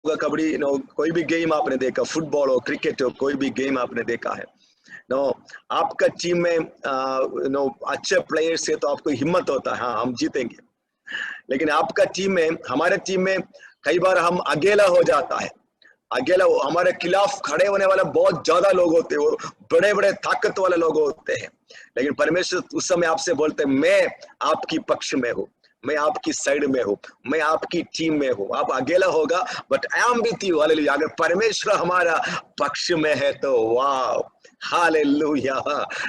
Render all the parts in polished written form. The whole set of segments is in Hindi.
होगा कबड्डी नो, कोई भी गेम आपने देखा, फुटबॉल हो, क्रिकेट हो, कोई भी गेम आपने देखा है नो, आपका टीम में नो अच्छे प्लेयर्स है तो आपको हिम्मत होता है, हाँ हम जीतेंगे। लेकिन आपका टीम में, हमारे टीम में कई बार हम अकेला हो जाता है, अकेला हमारे खिलाफ खड़े होने वाले बहुत ज्यादा लोग होते हैं, वो बड़े बड़े ताकत वाले लोग होते हैं, लेकिन परमेश्वर उस समय आपसे बोलते हैं मैं आपकी पक्ष में हूँ, मैं आपकी साइड में हूँ, मैं आपकी टीम में हूँ। आप अकेला होगा but I am with you, hallelujah. अगर परमेश्वर हमारा पक्ष में है तो वाह, हालेलुया,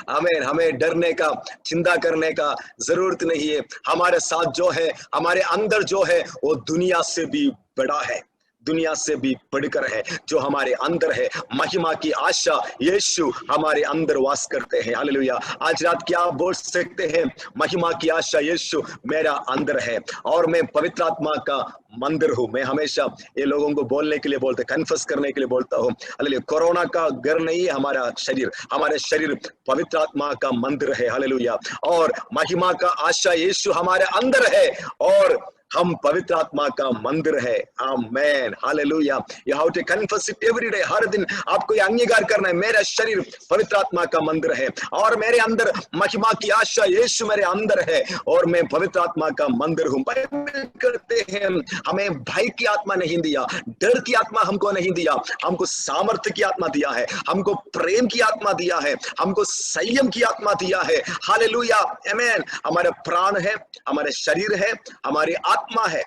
हमें हमें डरने का, चिंता करने का जरूरत नहीं है। हमारे साथ जो है, हमारे अंदर जो है, वो दुनिया से भी बड़ा है, दुनिया से भी बढ़कर है। जो हमारे अंदर है, महिमा की आशा यीशु हमारे अंदर वास करते हैं, हालेलुया। आज रात क्या आप बोल सकते हैं, महिमा की आशा यीशु मेरा अंदर है और मैं पवित्र आत्मा का मंदिर हूँ। मैं हमेशा ये लोगों को बोलने के लिए बोलते, कन्फेस करने के लिए बोलता हूँ, हालेलुया। कोरोना का घर नहीं है हमारा शरीर, हमारे शरीर पवित्र आत्मा का मंदिर है, हालेलुया। और महिमा का आशा यीशु हमारे अंदर है और हम पवित्र आत्मा का मंदिर है, amen, hallelujah. You have to confess it every day, हर दिन आपको ये अंगीकार करना है, मेरा शरीर पवित्र आत्मा का मंदिर है और मेरे अंदर महिमा की आशा यीशु मेरे अंदर है और मैं पवित्र आत्मा का मंदिर हूँ। करते हैं, हमें भय की आत्मा नहीं दिया, डर की आत्मा हमको नहीं दिया, हमको सामर्थ्य की आत्मा दिया है, हमको प्रेम की आत्मा दिया है, हमको संयम की आत्मा दिया है, हालेलुया, आमेन। हमारे प्राण है, हमारे शरीर है, हमारी आत्मा है।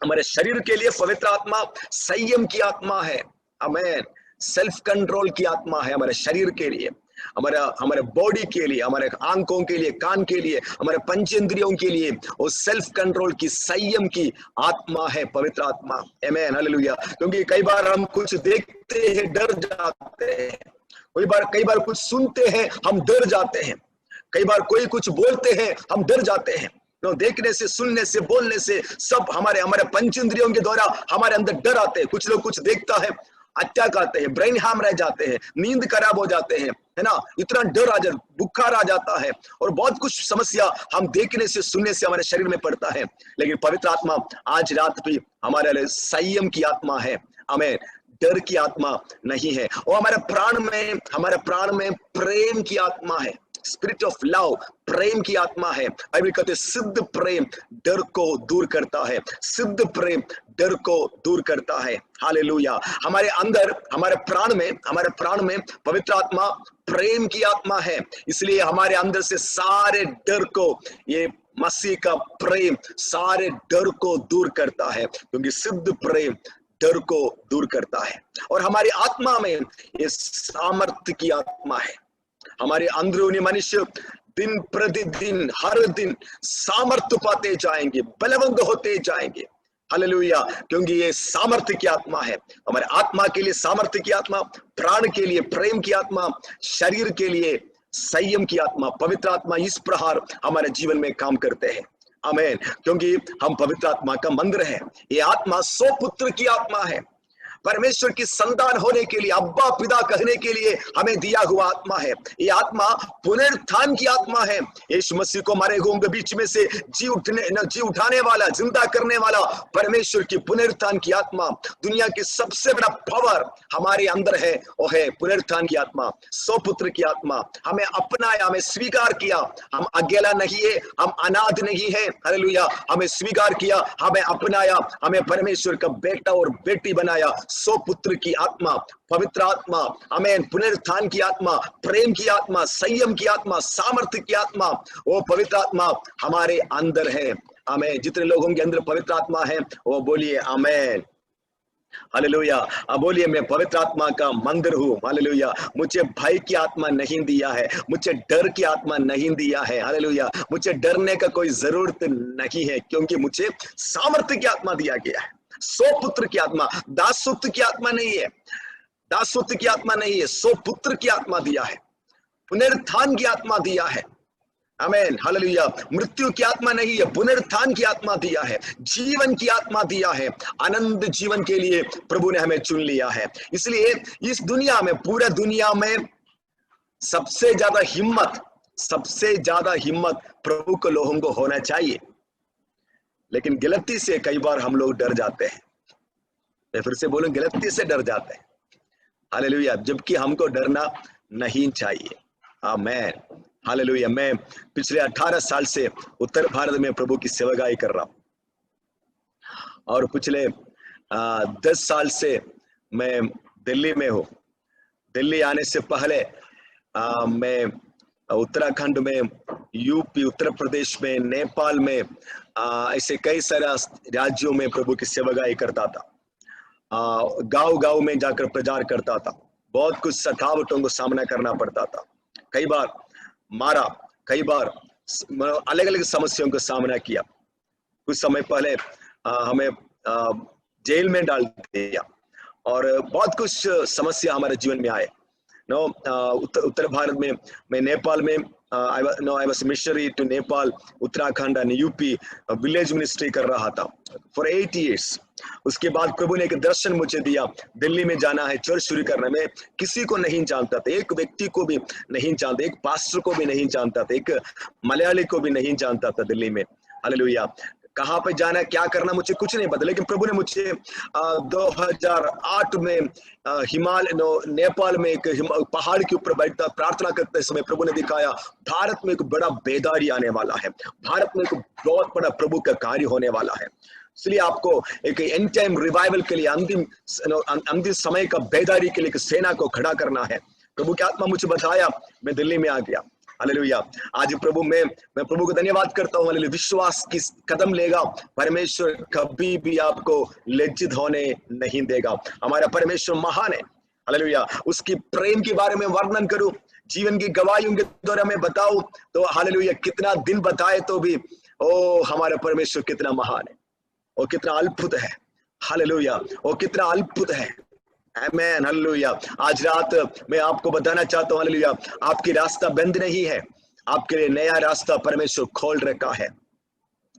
हमारे शरीर के लिए पवित्र आत्मा संयम की आत्मा है, आमेन। सेल्फ कंट्रोल की आत्मा है हमारे शरीर के लिए, हमारे हमारे बॉडी के लिए, हमारे आंखों के लिए, कान के लिए, हमारे पंचेंद्रियों के लिए वो सेल्फ कंट्रोल की, संयम की आत्मा है पवित्र आत्मा, आमेन, हालेलुया। क्योंकि कई बार हम कुछ देखते हैं डर जाते हैं, कई बार कुछ सुनते हैं हम डर जाते हैं, कई बार कोई कुछ बोलते हैं हम डर जाते हैं। तो देखने से, सुनने से, बोलने से सब हमारे हमारे पंचेंद्रियों के द्वारा हमारे अंदर डर आते हैं। कुछ लोग कुछ देखता है अटैक आते हैं, ब्रेन हार्म रह जाते हैं, नींद खराब हो जाते हैं, है ना, इतना डर आ जाता, बुखार आ जाता है और बहुत कुछ समस्या हम देखने से, सुनने से हमारे शरीर में पड़ता है। लेकिन पवित्र आत्मा आज रात भी हमारे लिए संयम की आत्मा है, हमें डर की आत्मा नहीं है। और हमारे प्राण में प्रेम की आत्मा है, स्पिरिट ऑफ लव, प्रेम की आत्मा है। बाइबल कहते हैं सिद्ध प्रेम डर को दूर करता है, सिद्ध प्रेम डर को दूर करता है, हालेलुया। हमारे अंदर, हमारे प्राण में पवित्र आत्मा प्रेम की आत्मा है, इसलिए हमारे अंदर से सारे डर को, ये मसीह का प्रेम सारे डर को दूर करता है, क्योंकि सिद्ध प्रेम डर को दूर करता है। और हमारी आत्मा में ये सामर्थ्य की आत्मा है, हमारे अंदरूनी मनुष्य दिन प्रतिदिन, हर दिन सामर्थ्य पाते जाएंगे, बलवंत होते जाएंगे, हालेलुया। क्योंकि ये सामर्थ्य की आत्मा है, हमारे आत्मा के लिए सामर्थ्य की आत्मा, प्राण के लिए प्रेम की आत्मा, शरीर के लिए संयम की आत्मा। पवित्र आत्मा इस प्रकार हमारे जीवन में काम करते हैं, आमेन। क्योंकि हम पवित्र आत्मा का मंदिर है। ये आत्मा सौ पुत्र की आत्मा है, परमेश्वर की संतान होने के लिए, अब्बा पिता कहने के लिए हमें दिया हुआ आत्मा है। ये आत्मा पुनरुत्थान की आत्मा है, यीशु मसीह को मरे हुओं के बीच में से जी उठाने वाला, जिंदा करने वाला परमेश्वर की पुनरुत्थान की आत्मा। दुनिया की सबसे बड़ा पावर हमारे अंदर है, वो है पुनरुत्थान की आत्मा, सौ पुत्र की आत्मा। हमें अपनाया, हमें स्वीकार किया, हम अकेला नहीं है, हम अनाथ नहीं है, हालेलुया। हमें स्वीकार किया, हमें अपनाया, हमें परमेश्वर का बेटा और बेटी बनाया। सौ पुत्र की आत्मा, पवित्र आत्मा, आमेन, पुनरुत्थान की आत्मा, प्रेम की आत्मा, संयम की आत्मा, सामर्थ्य की आत्मा, वो पवित्र आत्मा हमारे अंदर है, आमेन। जितने लोगों के अंदर पवित्र आत्मा है वो बोलिए आमेन, हालेलुया। अब बोलिए मैं पवित्र आत्मा का मंदिर हूँ, हालेलुया। मुझे भय की आत्मा नहीं दिया है, मुझे डर की आत्मा नहीं दिया है, हालेलुया। मुझे डरने का कोई जरूरत नहीं है, क्योंकि मुझे सामर्थ्य की आत्मा दिया गया है। सौ पुत्र की आत्मा, दासत्व की आत्मा नहीं है, दासत्व की आत्मा नहीं है, सौ पुत्र की आत्मा दिया है, पुनरुत्थान की आत्मा दिया है, आमेन, हालेलुया। मृत्यु की आत्मा नहीं है, पुनरुत्थान की आत्मा दिया है, जीवन की आत्मा दिया है। आनंद जीवन के लिए प्रभु ने हमें चुन लिया है। इसलिए इस दुनिया में, पूरे दुनिया में सबसे ज्यादा हिम्मत प्रभु के लोगों को होना चाहिए। लेकिन गलती से कई बार हम लोग डर जाते हैं, मैं फिर से बोलूं, गलती से डर जाते हैं। हालेलुया, जबकि हमको डरना नहीं चाहिए। आमेन, हालेलुया। मैं पिछले 18 साल से उत्तर भारत में प्रभु की सेवकाई कर रहा हूं, और पिछले 10 साल से मैं दिल्ली में हूँ। दिल्ली आने से पहले मैं उत्तराखंड में, यूपी, उत्तर प्रदेश में, नेपाल में, ऐसे कई सारे राज्यों में प्रभु की सेवकाई करता था। गांव गांव में जाकर प्रचार करता था। बहुत कुछ थकावटों को सामना करना पड़ता था, कई बार मारा, कई बार अलग अलग समस्याओं का सामना किया। कुछ समय पहले हमें जेल में डाल दिया, और बहुत कुछ समस्या हमारे जीवन में आए। उत्तर भारत में, मैं नेपाल में, I was missionary to Nepal, Uttarakhand and UP, village ministry कर रहा था फॉर 8 years। उसके बाद प्रभु ने एक दर्शन मुझे दिया, दिल्ली में जाना है, चर्च शुरू करना है। मैं किसी को नहीं जानता था, एक व्यक्ति को भी नहीं जानता, एक पास्टर को भी नहीं जानता था, एक मलयाली को भी नहीं जानता था दिल्ली में। हालेलुया, कहाँ पे जाना है, क्या करना, मुझे कुछ नहीं पता। लेकिन प्रभु ने मुझे 2008 में नेपाल में एक पहाड़ के ऊपर बैठता प्रार्थना करते समय प्रभु ने दिखाया, भारत में एक बड़ा बेदारी आने वाला है, भारत में एक बहुत बड़ा प्रभु का कार्य होने वाला है। इसलिए आपको एक एंड टाइम रिवाइवल के लिए, अंतिम समय का बेदारी के लिए एक सेना को खड़ा करना है। प्रभु की आत्मा मुझे बताया, मैं दिल्ली में आ गया। हालेलुया, आज प्रभु मैं प्रभु को धन्यवाद करता हूँ। हालेलुया, विश्वास की कदम लेगा, परमेश्वर कभी भी आपको लज्जित होने नहीं देगा। हमारा परमेश्वर महान है। हालेलुया, उसकी प्रेम के बारे में वर्णन करूं, जीवन की गवाहियों के द्वारा मैं बताऊं तो हालेलुया, कितना दिन बताए तो भी, ओ हमारा परमेश्वर कितना महान है, और कितना अद्भुत है। हालेलुया, और कितना अद्भुत है। Amen, hallelujah. आज रात मैं आपको बताना चाहता हूँ, हालेलुया, आपकी रास्ता बंद नहीं है, आपके लिए नया रास्ता परमेश्वर खोल रखा है।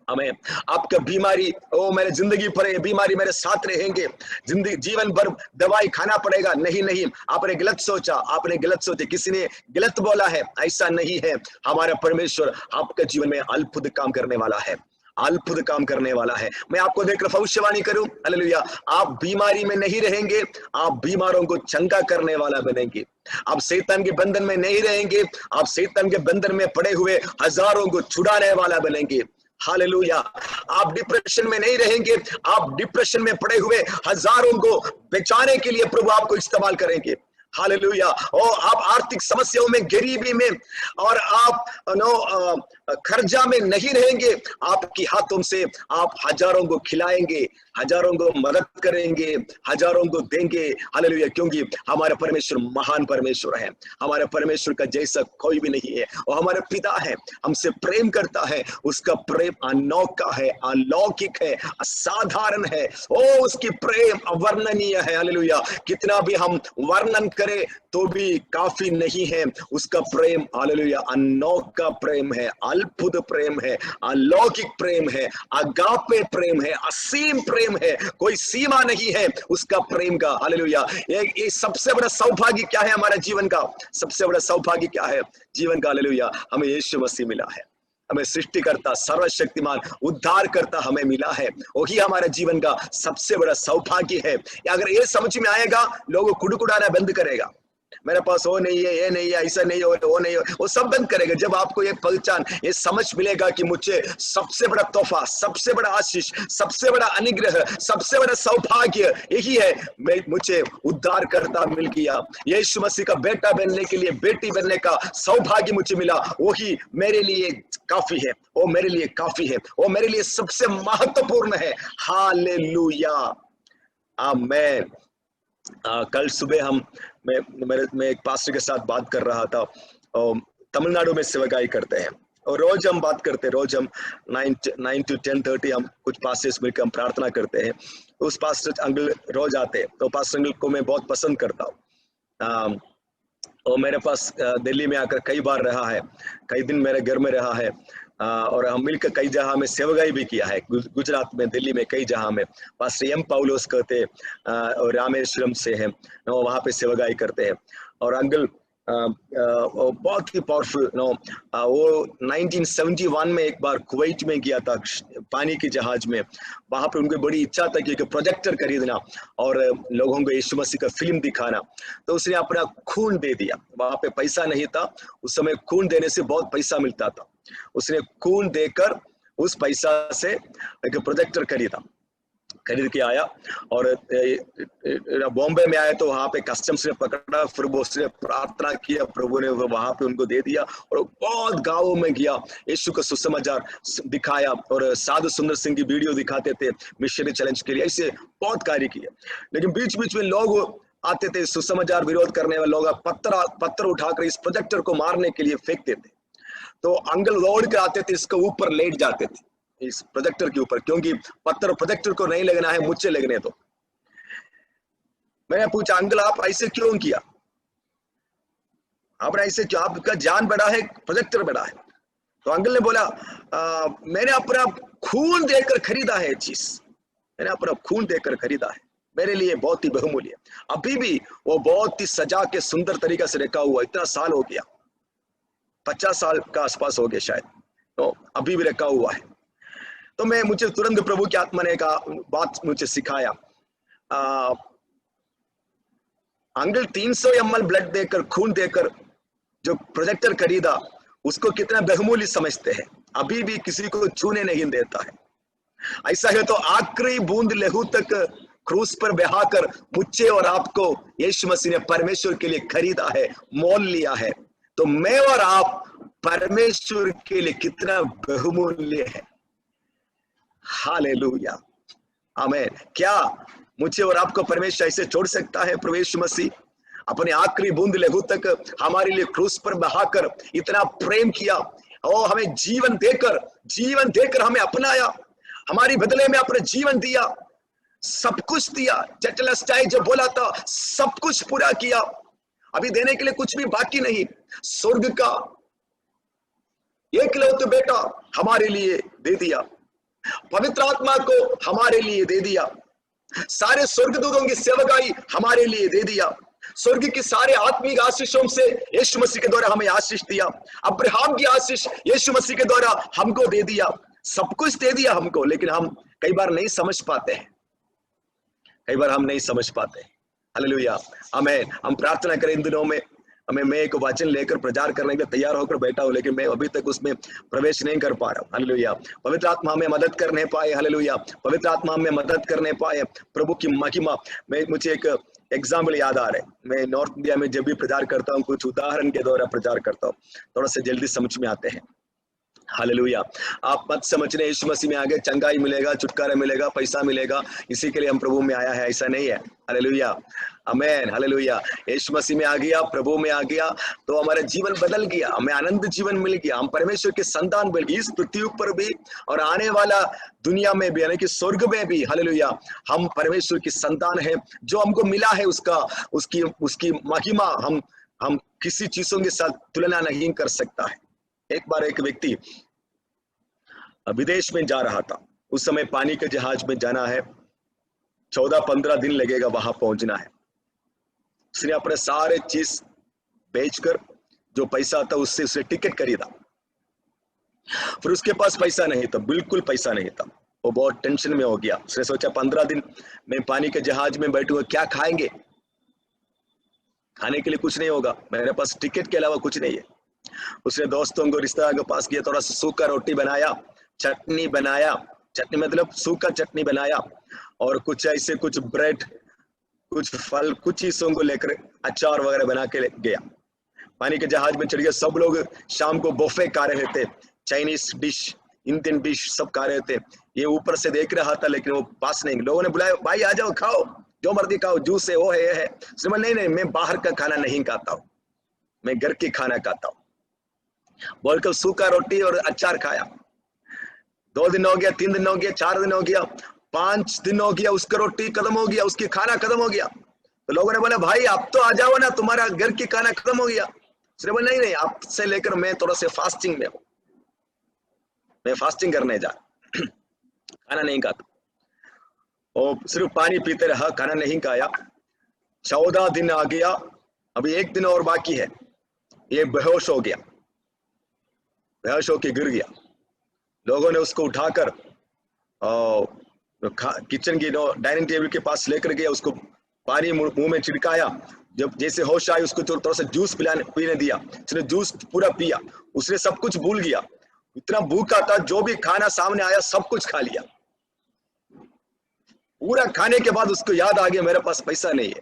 हमें आपका बीमारी, ओ मेरे जिंदगी पर बीमारी मेरे साथ रहेंगे, जिंदगी जीवन भर दवाई खाना पड़ेगा, नहीं नहीं, आपने गलत सोचा, आपने गलत सोचा, किसी ने गलत बोला है, ऐसा नहीं है। हमारा परमेश्वर आपके जीवन में अद्भुत काम करने वाला है, अद्भुत काम करने वाला है। मैं आपको देखकर भविष्यवाणी करूं, हालेलुया, आप बीमारी में नहीं रहेंगे, आप बीमारों को चंगा करने वाला बनेंगे। आप शैतान के बंधन में नहीं रहेंगे, आप शैतान के बंधन में पड़े हुए हजारों को छुड़ाने वाला बनेंगे। हालेलुया, आप डिप्रेशन में नहीं रहेंगे, आप डिप्रेशन में पड़े हुए हजारों को बचाने के लिए प्रभु आपको इस्तेमाल करेंगे। हालेलुया, और आप आर्थिक समस्याओं में, गरीबी में, और आप खर्चा में नहीं रहेंगे, आपकी हाथों से आप हजारों को खिलाएंगे, हजारों को मदद करेंगे, हजारों को देंगे। हालेलुया, क्योंकि हमारा परमेश्वर महान परमेश्वर है, हमारे परमेश्वर का जैसा कोई भी नहीं है। और हमारे पिता है, हमसे प्रेम करता है, उसका प्रेम अनोखा है, अलौकिक है, असाधारण है। ओ उसकी प्रेम अवर्णनीय है। हालेलुया, कितना भी हम वर्णन करें तो भी काफी नहीं है, उसका प्रेम हालेलुया अनोखा प्रेम है, अद्भुत प्रेम है, अलौकिक प्रेम है, अगापे प्रेम है, असीम प्रेम है, कोई सीमा नहीं है उसका प्रेम का। हालेलुया, ये सबसे बड़ा सौभाग्य क्या है हमारा जीवन का, सबसे बड़ा सौभाग्य क्या है जीवन का? हालेलुया, हमें यीशु मसीह मिला है, हमें सृष्टिकर्ता, सर्वशक्तिमान, उद्धार करता हमें मिला है, वही हमारे जीवन का सबसे बड़ा सौभाग्य है। अगर ये समझ में आएगा, लोगों कुड़कुड़ाना बंद करेगा, मेरे पास वो नहीं है, ये नहीं है, ऐसा नहीं है, वो नहीं है, वो सब बंद करेगा। जब आपको ये पहचान, ये समझ मिलेगा कि मुझे सबसे बड़ा तोहफा, सबसे बड़ा आशीष, सबसे बड़ा अनुग्रह, सबसे बड़ा सौभाग्य यही है, मुझे उद्धार करता मिल गया, यीशु मसीह का बेटा बनने के लिए, बेटी बनने का सौभाग्य मुझे मिला, वही मेरे लिए काफी है, वो मेरे लिए काफी है, वो मेरे लिए सबसे महत्वपूर्ण है। हालेलुया, आमेन। कल सुबह मैं एक पास्टर के साथ बात कर रहा था, और तमिलनाडु में सेवकाई करते हैं, और रोज हम बात करते हैं, रोज हम 9 to 10:30 हम कुछ पास्टर्स मिलकर हम प्रार्थना करते हैं। उस पास्टर अंकल रोज आते हैं, तो पास्टर अंकल को मैं बहुत पसंद करता हूँ, और मेरे पास दिल्ली में आकर कई बार रहा है, कई दिन मेरे घर में रहा है, और हम मिलकर कई जगह में सेवकाई भी किया है, गुजरात में, दिल्ली में, कई जगह में। पास्टर एम पाउलोस कहते और रामेश्वरम से हैं, वहाँ पे सेवकाई करते हैं। और अंकल बहुत ही पावरफुल नो। वो 1971 में एक बार कुवैत में गया था पानी के जहाज में। वहां पे उनको बड़ी इच्छा था कि प्रोजेक्टर खरीदना और लोगों को यीशु मसीह का फिल्म दिखाना, तो उसने अपना खून दे दिया। वहां पे पैसा नहीं था, उस समय खून देने से बहुत पैसा मिलता था। उसने खून देकर उस पैसा से एक प्रोजेक्टर खरीद के आया और बॉम्बे में आया तो वहां पे कस्टम्स ने पकड़ा, फिर वो उसने प्रार्थना किया, प्रभु ने वहां पे उनको दे दिया और बहुत गांवों में गया, यीशु का सुसमाचार दिखाया और साधु सुंदर सिंह की वीडियो दिखाते थे मिशनरी चैलेंज के लिए, ऐसे बहुत कार्य किए। लेकिन बीच बीच में लोग आते थे, सुसमाचार विरोध करने वाले लोग पत्थर उठाकर इस प्रोजेक्टर को मारने के लिए फेंकते थे। तो अंकल दौड़ के आते थे, इसके ऊपर लेट जाते थे, इस प्रोजेक्टर के ऊपर, क्योंकि पत्थर प्रोजेक्टर को नहीं लगना है, मुझसे लगने दो। मैंने पूछा, अंकल आप ऐसे क्यों किया? आपने ऐसे क्यों? आपका जान बड़ा है, प्रोजेक्टर बड़ा है? तो अंकल ने बोला, मैंने अपना खून देकर खरीदा है चीज, मैंने अपना खून देकर खरीदा है, मेरे लिए बहुत ही बहुमूल्य। अभी भी वो बहुत ही सजा के सुंदर तरीके से रखा हुआ, इतना साल हो गया, 50 साल का आसपास हो गया शायद, तो अभी भी रखा हुआ है। तो मुझे तुरंत प्रभु की आत्मा ने कहा, बात मुझे सिखाया, अंकल 300 ml ब्लड देकर, खून देकर जो प्रोजेक्टर खरीदा, उसको कितना बहुमूल्य समझते हैं, अभी भी किसी को छूने नहीं देता है। ऐसा है तो आखिरी बूंद लहू तक क्रूस पर बहाकर मुझे और आपको यीशु मसीह ने परमेश्वर के लिए खरीदा है, मोल लिया है। तो मैं और आप परमेश्वर के लिए कितना बहुमूल्य है। हालेलुया, आमीन। क्या मुझे और आपको परमेश्वर ऐसे छोड़ सकता है? प्रभु यीशु मसीह अपने आखिरी बूंद लहू तक हमारे लिए क्रूस पर बहाकर इतना प्रेम किया और हमें जीवन देकर हमें अपनाया, हमारी बदले में अपने जीवन दिया, सब कुछ दिया। चटलस्टाई जो बोला था, सब कुछ पूरा किया, अभी देने के लिए कुछ भी बाकी नहीं। स्वर्ग का एकलौते बेटा हमारे लिए दे दिया, पवित्र आत्मा को हमारे लिए दे दिया, सारे स्वर्गदूतों की सेवकाई हमारे लिए दे दिया, स्वर्ग की सारे आत्मिक आशीषों से यीशु मसीह के द्वारा हमें आशीष दिया, अब्राहम की आशीष यीशु मसीह के द्वारा हमको दे दिया, सब कुछ दे दिया हमको। लेकिन हम कई बार नहीं समझ पाते हैं, कई बार हम नहीं समझ पाते। हालेलुया, आमीन। हम प्रार्थना करें इन दिनों में, मैं एक वचन लेकर प्रचार करने के लिए तैयार होकर बैठा हूं, लेकिन मैं अभी तक उसमें प्रवेश नहीं कर पा रहा हूं। हालेलुया, पवित्र आत्मा हमें मदद करने पाए। हालेलुया, पवित्र आत्मा हमें मदद करने पाए। प्रभु की महिमा। मुझे एक एग्जाम्पल याद आ रहा है, मैं नॉर्थ इंडिया में जब भी प्रचार करता हूँ, कुछ उदाहरण के द्वारा प्रचार करता हूँ, थोड़ा सा जल्दी समझ में आते हैं। हालेलुया, आप मत समझने यीशु मसीह में आगे चंगाई मिलेगा, छुटकारा मिलेगा, पैसा मिलेगा, इसी के लिए हम प्रभु में आया है, ऐसा नहीं है। हालेलुया, आमीन। हालेलुया, यीशु मसीह में आ गया, प्रभु में आ गया तो हमारा जीवन बदल गया, हमें आनंद जीवन मिल गया, हम परमेश्वर के संतान बन गए, इस पृथ्वी पर भी और आने वाला दुनिया में भी, यानी कि स्वर्ग में भी। हालेलुया, हम परमेश्वर की संतान है, जो हमको मिला है उसकी महिमा हम किसी चीजों के साथ तुलना नहीं कर सकता है। एक बार एक व्यक्ति विदेश में जा रहा था, उस समय पानी के जहाज में जाना है, 14-15 दिन लगेगा वहां पहुंचना है। उसने अपने सारे चीज बेचकर जो पैसा था उससे उसने टिकट खरीदा। फिर उसके पास पैसा नहीं था, बिल्कुल पैसा नहीं था, वो बहुत टेंशन में हो गया। उसने सोचा 15 दिन मैं पानी के जहाज में बैठूंगा, क्या खाएंगे? खाने के लिए कुछ नहीं होगा, मेरे पास टिकट के अलावा कुछ नहीं है। उसने दोस्तों को, रिश्तेदार के पास किया, थोड़ा सूखा रोटी बनाया, चटनी बनाया, चटनी मतलब सूखा चटनी बनाया, और कुछ ऐसे कुछ ब्रेड, कुछ फल, कुछ चीजों को लेकर अचार वगैरह बना के गया। पानी के जहाज में चढ़ गया। सब लोग शाम को बुफे खा रहे थे, चाइनीज डिश, इंडियन डिश सब खा रहे थे। ये ऊपर से देख रहा था, लेकिन वो पास नहीं। लोगों ने बुलाया, भाई आ जाओ, खाओ, जो मर्जी खाओ, जूस है, वो है, ये है। नहीं, मैं बाहर का खाना नहीं खाता हूँ, मैं घर की खाना खाता हूँ बोलकर सूखा रोटी और अचार खाया। 2 दिन हो गया, 3 दिन हो गया, 4 दिन हो गया, 5 दिन हो गया, उसका रोटी खत्म हो गया, उसकी खाना खत्म हो गया। तो लोगों ने बोला, भाई आप तो आ जाओ ना, तुम्हारा घर की खाना खत्म हो गया। उसने बोला, नहीं, आपसे लेकर मैं थोड़ा से फास्टिंग में हूं, मैं फास्टिंग करने जा खाना नहीं खाता, और सिर्फ पानी पीते रहा, खाना नहीं खाया। 14 दिन आ गया, अभी 1 दिन और बाकी है। ये बेहोश हो गया, बेहोश होके गिर गया। लोगों ने उसको उठाकर किचन की डाइनिंग टेबल के पास लेकर गया, उसको पानी मुंह में छिड़काया। जब जैसे होश आई उसको थोड़ा सा जूस पीने दिया, उसने जूस पूरा पिया, उसने सब कुछ भूल गया। इतना भूखा था, जो भी खाना सामने आया सब कुछ खा लिया। पूरा खाने के बाद उसको याद आ गया मेरे पास पैसा नहीं है।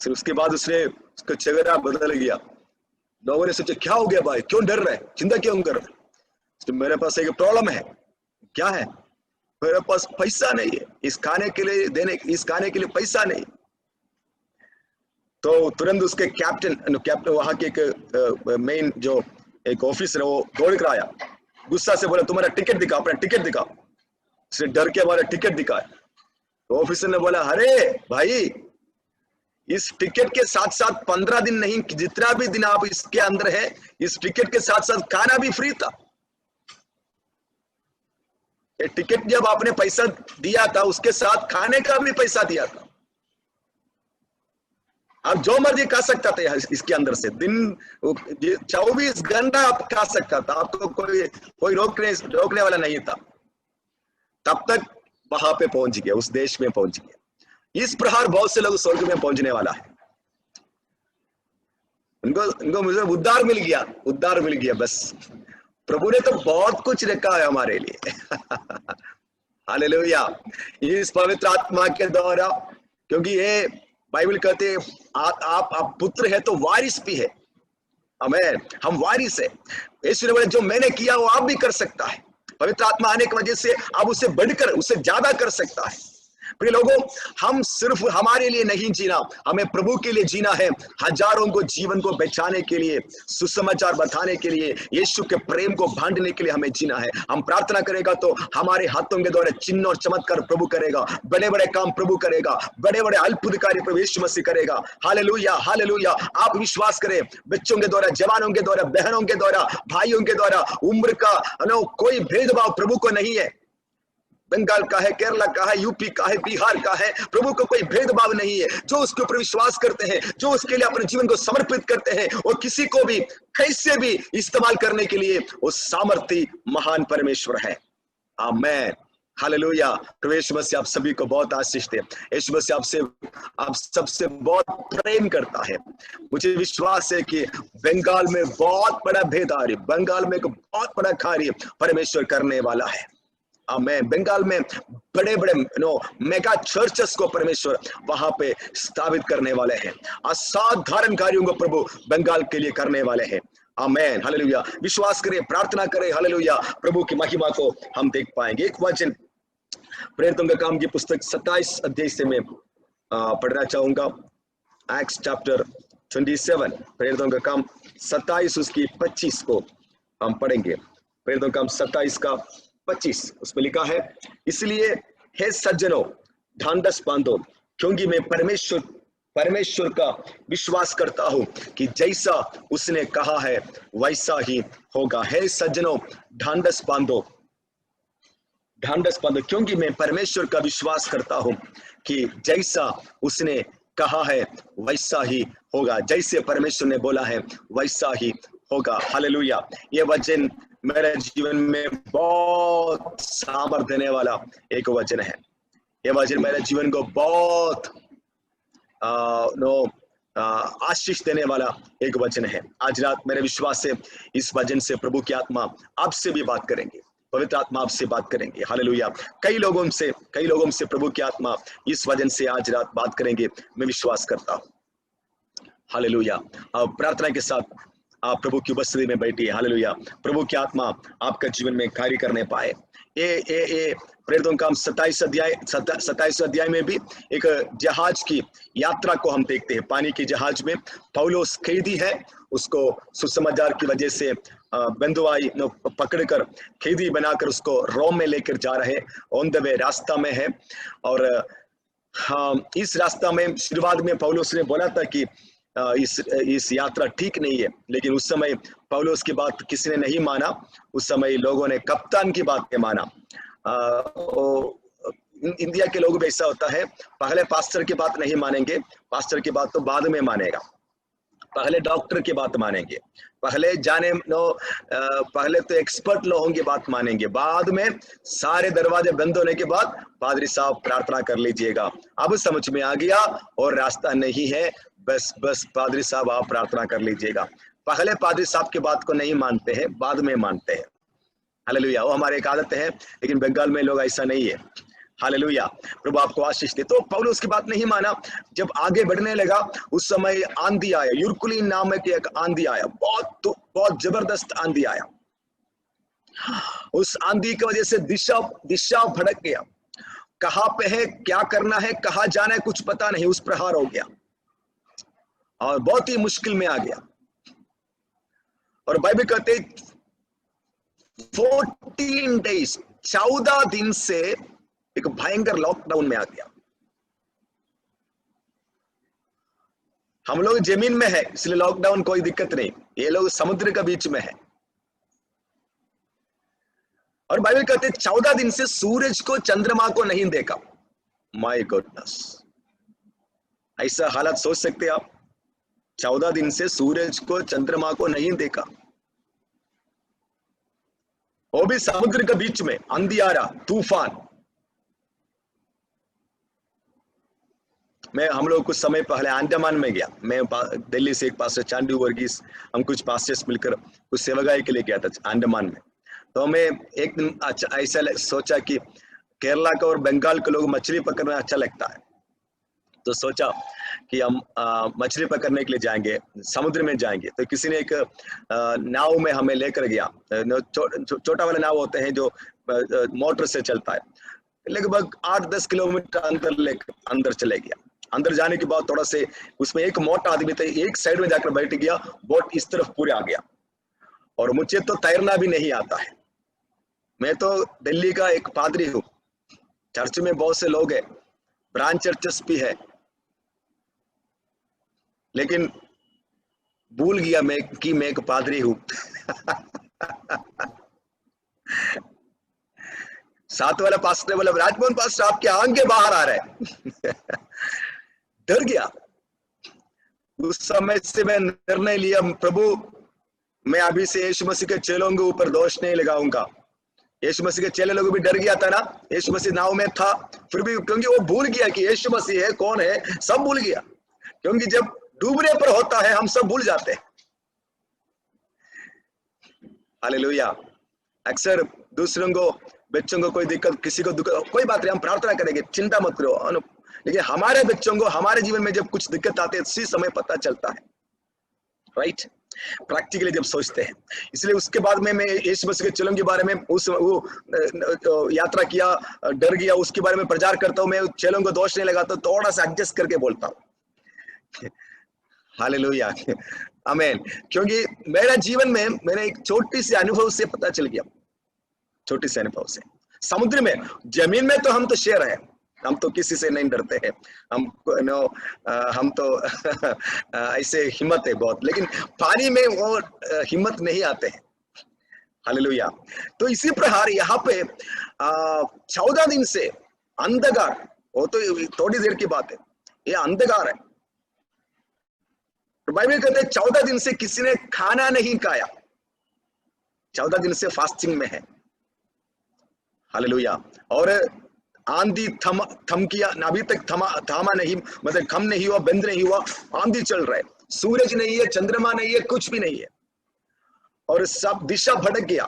फिर उसके बाद उसका चेहरा बदल गया। लोगों ने सोचा क्या हो गया भाई, क्यों डर रहे, चिंता क्यों कर रहे? तो मेरे पास एक प्रॉब्लम है। क्या है? मेरे पास पैसा नहीं है, इस खाने के लिए पैसा नहीं। तो तुरंत उसके कैप्टन वहां के एक मेन जो एक ऑफिसर है वो दौड़ कर आया, गुस्सा से बोला तुम्हारा टिकट दिखा, अपना टिकट दिखा। उसने डर के हमारा टिकट दिखाया। तो ऑफिसर ने बोला अरे भाई, इस टिकट के साथ साथ 15 दिन नहीं, जितना भी दिन आप इसके अंदर है, इस टिकट के साथ साथ खाना भी फ्री था। ये टिकट जब आपने पैसा दिया था उसके साथ खाने का भी पैसा दिया था। आप जो मर्जी खा सकता था इसके अंदर से, दिन 24 घंटा आप खा सकता था, आपको कोई रोकने वाला नहीं था। तब तक वहां पे पहुंच गया, उस देश में पहुंच गया। इस प्रकार बहुत से लोग स्वर्ग में पहुंचने वाला है। उनको मुझे उद्धार मिल गया बस। प्रभु ने तो बहुत कुछ रखा है हमारे लिए। हालेलुया। इस पवित्र आत्मा के द्वारा, क्योंकि ये बाइबल कहते हैं आप पुत्र है तो वारिस भी है। आमीन, हम वारिस है। यीशु ने बोला जो मैंने किया वो आप भी कर सकता है। पवित्र आत्मा आने की वजह से आप उससे बढ़कर, उससे ज्यादा कर सकता है। प्रिय लोगों, हम सिर्फ हमारे लिए नहीं जीना, हमें प्रभु के लिए जीना है। हजारों को जीवन को बचाने के लिए, सुसमाचार बताने के लिए, यीशु के प्रेम को बांटने के लिए हमें जीना है। हम प्रार्थना करेगा तो हमारे हाथों के द्वारा चिन्ह और चमत्कार प्रभु करेगा, बड़े बड़े काम प्रभु करेगा, बड़े बड़े अद्भुत कार्य प्रभु यीशु मसीह करेगा। Hallelujah, hallelujah. आप विश्वास करें, बच्चों के द्वारा, जवानों के द्वारा, बहनों के द्वारा, भाइयों के द्वारा, उम्र का कोई भेदभाव प्रभु को नहीं है। बंगाल का है, केरला का है, यूपी का है, बिहार का है, प्रभु को कोई भेदभाव नहीं है। जो उसके ऊपर विश्वास करते हैं, जो उसके लिए अपने जीवन को समर्पित करते हैं, और किसी को भी कैसे भी इस्तेमाल करने के लिए वो सामर्थी महान परमेश्वर है। आमीन, हालेलुया। प्रभु यीशु मसीह आप सभी को बहुत आशीष दे। यीशु मसीह आप सबसे बहुत प्रेम करता है। मुझे विश्वास है कि बंगाल में बहुत बड़ा भेद आ रही, बंगाल में एक बहुत बड़ा कार्य परमेश्वर करने वाला है। आमीन। बंगाल में बड़े बड़े मेगा चर्चेस को परमेश्वर वहां पे स्थापित करने वाले हैं। असाधारण कार्यों को प्रभु बंगाल के लिए करने वाले हैं। आमीन, हालेलुया। विश्वास करें, प्रार्थना करें, हालेलुया। प्रभु की महिमा को हम देख पाएंगे। एक वचन प्रेरितों का काम की पुस्तक 27 अध्याय से मैं पढ़ना चाहूंगा। एक्ट्स चैप्टर 27, प्रेरितों का काम 27 उसकी 25 को हम पढ़ेंगे। प्रेरितों का काम 27 का 25, उसमें लिखा है, इसलिए हे सज्जनों ढांढस बांधो, क्योंकि मैं परमेश्वर का विश्वास करता हूं कि जैसा उसने कहा है वैसा ही होगा। हे सज्जनों ढांढस बांधो, क्योंकि मैं परमेश्वर का विश्वास करता हूं कि जैसा उसने कहा है वैसा ही होगा। जैसे परमेश्वर ने बोला है वैसा ही होगा। हालेलुया। ये वचन मेरे जीवन में बहुत सामर्थ देने वाला एक वचन है। ये वचन मेरे जीवन को बहुत आशीष देने वाला एक वचन है। आज रात मेरे विश्वास से इस वचन से प्रभु की आत्मा आपसे भी बात करेंगे, पवित्र आत्मा आपसे बात करेंगे। हालेलुया। कई लोगों से प्रभु की आत्मा इस वचन से आज रात बात करेंगे, मैं विश्वास करता हूँ। हालेलुया। अब प्रार्थना के साथ आप प्रभु की उपस्थिति में बैठिए। हालेलुया। प्रभु की आत्मा आपका जीवन में कार्य करने पाए। ये प्रेरितों का 27 अध्याय में भी एक जहाज की यात्रा को हम देखते हैं। पानी के जहाज में पौलुस कैदी है, उसको सुसमाचार की वजह से बंधुआई पकड़कर कैदी बनाकर उसको रोम में लेकर जा रहे, ऑन द वे रास्ता में है। और इस रास्ता में शुरुआत में पौलुस ने बोला था कि इस यात्रा ठीक नहीं है, लेकिन उस समय पौलुस की बात किसी ने नहीं माना। उस समय लोगों ने कप्तान की बात के माना। इंडिया के लोग भी ऐसा होता है, पहले पास्टर की बात नहीं मानेंगे, पास्टर की बात तो बाद में मानेगा। पहले डॉक्टर की बात मानेंगे, पहले पहले तो एक्सपर्ट लोगों की बात मानेंगे, बाद में सारे दरवाजे बंद होने के बाद पादरी साहब प्रार्थना कर लीजिएगा, अब समझ में आ गया और रास्ता नहीं है, बस बस पादरी साहब आप प्रार्थना कर लीजिएगा। पहले पादरी साहब की बात को नहीं मानते हैं, बाद में मानते हैं। हालेलुया, वो हमारी एक आदत है, लेकिन बंगाल में लोग ऐसा नहीं है। हालेलुया, प्रभु आपको आशीष दे। तो पौलुस की बात नहीं माना, जब आगे बढ़ने लगा उस समय आंधी आया, यूरकुली नामक एक आंधी आया, बहुत जबरदस्त आंधी आया। उस आंधी की वजह से दिशा भटक गया, कहां पे है, क्या करना है, कहां जाना है, कुछ पता नहीं, उस प्रहार हो गया और बहुत ही मुश्किल में आ गया। और बाइबल कहते 14 डेज 14 दिन से एक भयंकर लॉकडाउन में आ गया। हम लोग जमीन में है इसलिए लॉकडाउन कोई दिक्कत नहीं, ये लोग समुद्र के बीच में है। और बाइबल कहते 14 दिन से सूरज को चंद्रमा को नहीं देखा। माय गॉडनेस, ऐसा हालत सोच सकते आप, 14 दिन से सूरज को चंद्रमा को नहीं देखा, वो भी समुद्र के बीच में, अंधियारा, तूफान। हम लोग कुछ समय पहले अंडमान में गया, मैं दिल्ली से एक पास्टर चांडू वर्गीस, हम कुछ पास्टर्स मिलकर कुछ सेवागाई के लिए गया था अंडमान में। तो मैं एक दिन ऐसा सोचा कि केरला का और बंगाल के लोग मछली पकड़ना अच्छा लगता है, तो सोचा कि हम मछली पकड़ने के लिए जाएंगे, समुद्र में जाएंगे। तो किसी ने एक नाव में हमें लेकर गया, छोटा वाला नाव होते हैं जो मोटर से चलता है, लगभग 8-10 किलोमीटर अंदर चले गया। अंदर जाने के बाद थोड़ा से उसमें एक मोटा आदमी था, एक साइड में जाकर बैठ गया, बोट इस तरफ पूरे आ गया, और मुझे तो तैरना भी नहीं आता है। मैं तो दिल्ली का एक पादरी हूँ, चर्च में बहुत से लोग हैं, ब्रांच चर्चेस भी है, लेकिन भूल गया मैं एक पादरी हूँ। साथ वाला पास्टर बोला, राजमोहन पास्टर आपके आंगे बाहर आ रहे हैं। डर गया। उस समय से मैं निर्णय लिया, प्रभु मैं अभी से यीशु मसीह के चेलों के ऊपर दोष नहीं लगाऊंगा। यीशु मसीह के चेले लोग भी डर गया था ना, यीशु मसीह नाव में था, फिर भी क्योंकि वो भूल गया कि यीशु मसीह है, कौन है, सब भूल गया। क्योंकि जब डूबने पर होता है हम सब भूल जाते हैं। हालेलुया। अक्सर दूसरों को, बच्चों को कोई दिक्कत, किसी को दिक्कत, कोई बात नहीं, हम प्रार्थना करेंगे, चिंता मत करो, लेकिन हमारे बच्चों को हमारे जीवन में जब कुछ दिक्कत आती है उसी समय पता चलता है, राइट, प्रैक्टिकली जब सोचते हैं। इसलिए उसके बाद में मैं यीशु मसीह के चेलों के बारे में वो यात्रा किया, डर गया, उसके बारे में प्रचार करता हूँ, मैं चेलों को दोष नहीं लगाता, थोड़ा सा एडजस्ट करके बोलता हूँ। हालेलुया, आमीन। क्योंकि मेरा जीवन में मैंने एक छोटी सी अनुभव से पता चल गया, छोटी से अनुभव से। समुद्र में, जमीन में तो हम तो शेर हैं, हम तो किसी से नहीं डरते हैं, हम तो ऐसे हिम्मत है बहुत, लेकिन पानी में वो हिम्मत नहीं आते हैं। हालेलुया। तो इसी प्रकार यहाँ पे 14 दिन से अंधकार, वो तो थोड़ी देर की बात है, ये अंधकार है। तो बाइबल कहते हैं 14 दिन से किसी ने खाना नहीं खाया, 14 दिन से फास्टिंग में है। हालेलुया। और आंधी थम किया, अभी तक थामा नहीं, मतलब कम नहीं हुआ, बंद नहीं हुआ, आंधी चल रहा है, सूरज नहीं है, चंद्रमा नहीं है, कुछ भी नहीं है, और सब दिशा भटक गया।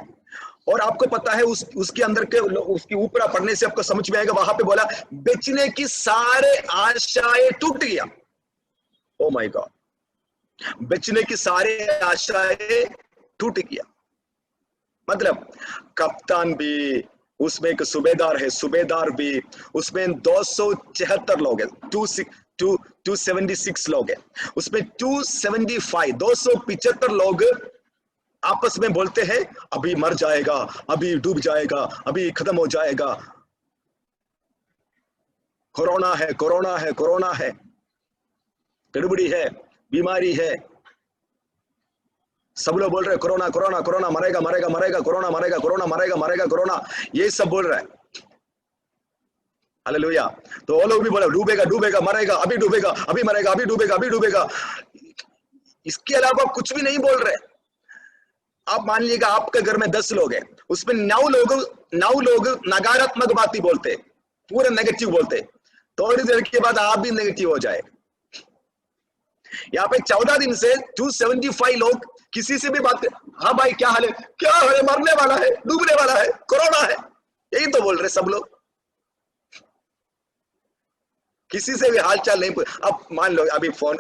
और आपको पता है उसके अंदर के, उसके ऊपर पढ़ने से आपको समझ में आएगा, वहां पे बोला बेचने की सारे आशाएं टूट गया। ओ माय गॉड, बेचने की सारे आशाएं टूट गया। मतलब कप्तान भी, उसमें एक सुबेदार है, सुबेदार भी, उसमें 276 लोग हैं, 276 लोग हैं, उसमें 275 लोग आपस में बोलते हैं अभी मर जाएगा, अभी डूब जाएगा, अभी खत्म हो जाएगा, कोरोना है, कोरोना है, कोरोना है, गड़बड़ी है, बीमारी है, सब लोग बोल रहे हैं कोरोना कोरोना कोरोना, मरेगा मरेगा मरेगा, कोरोना मरेगा, कोरोना मरेगा मरेगा, कोरोना, ये सब बोल रहा है। हालेलुया। तो वो लोग भी बोले डूबेगा डूबेगा, मरेगा, अभी डूबेगा, अभी मरेगा, अभी डूबेगा, अभी डूबेगा। इसके अलावा कुछ भी नहीं बोल रहे। आप मान लीजिएगा आपके घर में 10 लोग हैं, उसमें 9 लोग नकारात्मक बातें बोलते, पूरा नेगेटिव बोलते, थोड़ी देर के बाद आप भी नेगेटिव हो जाए। यहाँ पे 14 दिन से 275 लोग किसी से भी बात कर, हाँ भाई क्या हाल है, क्या हाल है, मरने वाला है, डूबने वाला है, कोरोना है, यही तो बोल रहे सब लोग। किसी से भी हाल चाल नहीं पूछ। अब मान लो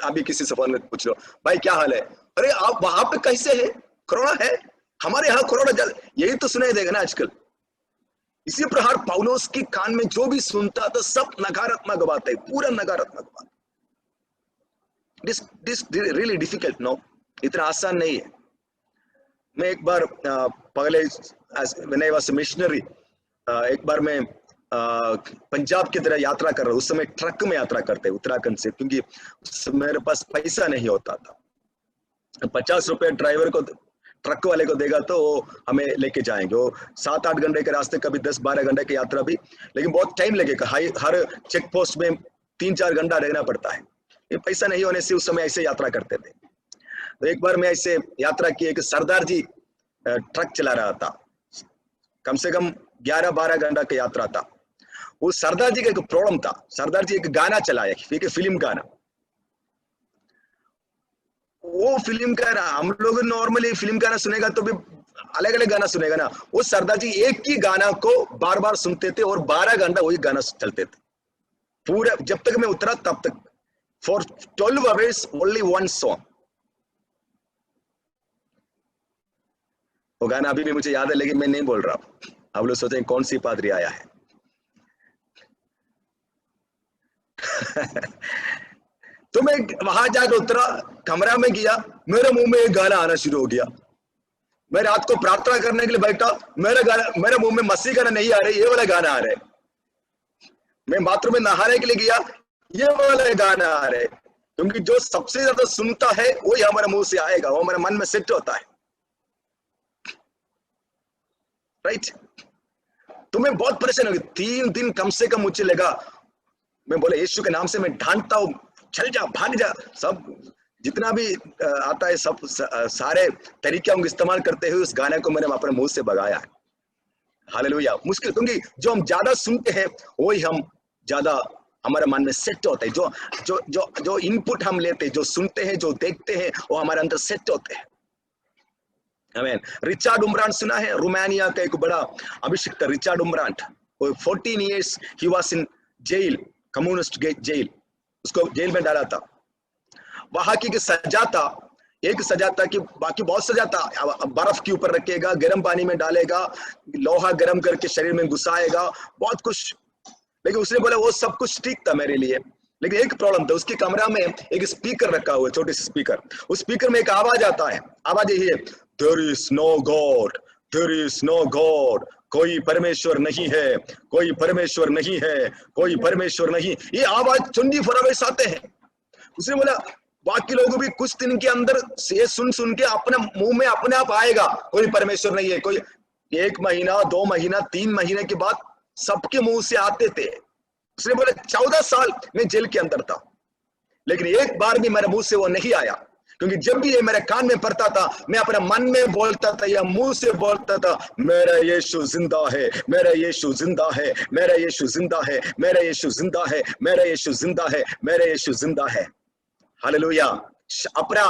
अभी किसी से फोन में पूछ लो, भाई क्या हाल है, अरे आप वहां पे कैसे है, कोरोना है, हमारे यहाँ कोरोना, यही तो सुनाई देगा ना आजकल। इसी प्रकार पौलुस के कान में जो भी सुनता था सब नकारात्मक बात है, पूरा नकारात्मक बात। दिस रियली डिफिकल्ट, नो, इतना आसान नहीं है। मैं एक बार पहले व्हेन आई वाज मिशनरी, एक बार मैं पंजाब की तरह यात्रा कर रहा हूँ। उस समय ट्रक में यात्रा करते उत्तराखंड से, क्योंकि उस समय मेरे पास पैसा नहीं होता था। 50 रुपए ड्राइवर को, ट्रक वाले को देगा तो वो हमें लेके जाएंगे। वो 7-8 घंटे के रास्ते, कभी 10-12 घंटे की यात्रा भी, लेकिन बहुत टाइम लगेगा। हर चेक पोस्ट में 3-4 घंटा रहना पड़ता है। ये पैसा नहीं होने से उस समय ऐसे यात्रा करते थे। तो एक बार मैं ऐसे यात्रा की, एक सरदार जी ट्रक चला रहा था, कम से कम 11-12 घंटा की यात्रा था। वो सरदार जी का एक प्रॉब्लम था, सरदार जी एक गाना चलाया, एक फिल्म गाना। वो फिल्म गाना, हम लोग नॉर्मली फिल्म गाना सुनेगा तो भी अलग अलग गाना सुनेगा ना, वो सरदार जी एक ही गाना को बार बार सुनते थे और 12 घंटा वही गाना चलते थे पूरा। जब तक मैं उतरा तब तक, for 12 hours only one song. वो गाना अभी भी मुझे याद है, लेकिन मैं नहीं बोल रहा। आप लोग सोचेंगे कौन सी पादरी आया है। तो मैं वहां जाकर उतरा, कमरा में गया, मेरे मुंह में एक गाना आना शुरू हो गया। मैं रात को प्रार्थना करने के लिए बैठा, मेरे मुंह में मसीह गाना नहीं आ रहा, ये वाला गाना आ रहा है। मैं बाथरूम में नहाने के लिए गया, ये वाला गाना आ रहा है। क्योंकि जो सबसे ज्यादा सुनता है वही हमारे मुंह से आएगा, वो हमारे मन में सेट होता है, राइट। तो मैं बहुत परेशान हो गया। 3 दिन कम से कम मुझे लगा, मैं बोले यीशु के नाम से मैं ढांढता हूँ, चल जा, भाग जा। सब जितना भी आता है, सब सारे तरीके हम इस्तेमाल करते हुए उस गाने को मैंने अपने मुंह से भगाया है। हालेलुया। मुश्किल, क्योंकि जो हम ज्यादा सुनते हैं वही हम ज्यादा हमारे मन में सेट होता है। जो जो जो जो इनपुट हम लेते हैं, जो सुनते हैं, जो देखते हैं, वो हमारे अंदर सेट होते हैं। आमीन। रिचर्ड उम्ब्रांट सुना है, रोमानिया का एक बड़ा अभिषिक्त Richard Wurmbrand. 14 years he was in jail, communist jail, उसको जेल में डाला था। वहां की सजा था, एक सजा था कि बाकी बहुत सजा था। बर्फ के ऊपर रखेगा, गर्म पानी में डालेगा, लोहा गर्म करके शरीर में घुसाएगा, बहुत कुछ। लेकिन उसने बोला वो सब कुछ ठीक था मेरे लिए, लेकिन एक प्रॉब्लम था। उसके कमरा में एक स्पीकर रखा हुआ है, छोटे से स्पीकर। उस स्पीकर में एक आवाज आता है, आवाज यही है, there is no God, there is no God, कोई परमेश्वर नहीं है, कोई परमेश्वर नहीं है, कोई परमेश्वर नहीं। ये आवाज 24 आवर्स आते हैं। उसने बोला बाकी लोग भी कुछ दिन के अंदर से सुन के अपने मुंह में अपने आप आएगा, कोई परमेश्वर नहीं है। कोई 1 महीना, 2 महीना, 3 महीने के बाद सबके मुंह से आते थे। उसने बोला 14 साल मैं जेल के अंदर था, लेकिन एक बार भी मेरे मुंह से वो नहीं आया, क्योंकि जब भी ये मेरे कान में पड़ता था, मैं अपने मन में बोलता था या मुंह से बोलता था, मेरा यीशु जिंदा है, मेरा यीशु जिंदा है, मेरा यीशु जिंदा है, मेरा यीशु जिंदा है, मेरा यीशु जिंदा है, मेरा यीशु जिंदा है। हालेलुया। अपना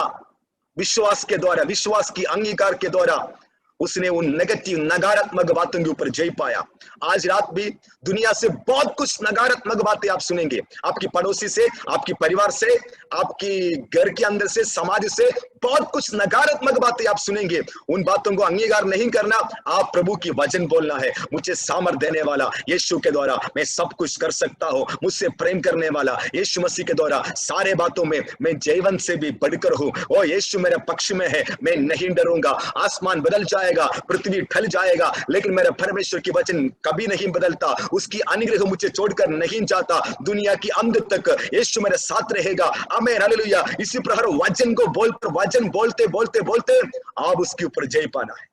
विश्वास के द्वारा, विश्वास की अंगीकार के द्वारा उसने उन नेगेटिव, नकारात्मक बातों के ऊपर जय पाया। आज रात भी दुनिया से बहुत कुछ नकारात्मक बातें आप सुनेंगे, आपकी पड़ोसी से, आपकी परिवार से, आपकी घर के अंदर से, समाज से, बहुत कुछ नकारात्मक बातें आप सुनेंगे। उन बातों को अंगीकार नहीं करना, आप प्रभु की वचन बोलना है, मुझे सामर्थ देने वाला यीशु के द्वारा मैं सब कुछ कर सकता हूँ, मुझसे प्रेम करने वाला यीशु मसीह के द्वारा सारे बातों में मैं जीवन से भी बढ़कर हूँ। ओ यीशु मेरे पक्ष में है, मैं नहीं डरूंगा। आसमान बदल जाएगा, पृथ्वी ठल जाएगा, लेकिन मेरे परमेश्वर की वचन कभी नहीं बदलता। उसकी अनुग्रह मुझे छोड़कर नहीं जाता। दुनिया की अंत तक यीशु मेरे साथ रहेगा। आमीन, हालेलुया। इसी प्रकार वचन को वचन बोलते बोलते बोलते आप उसके ऊपर जय पाना है।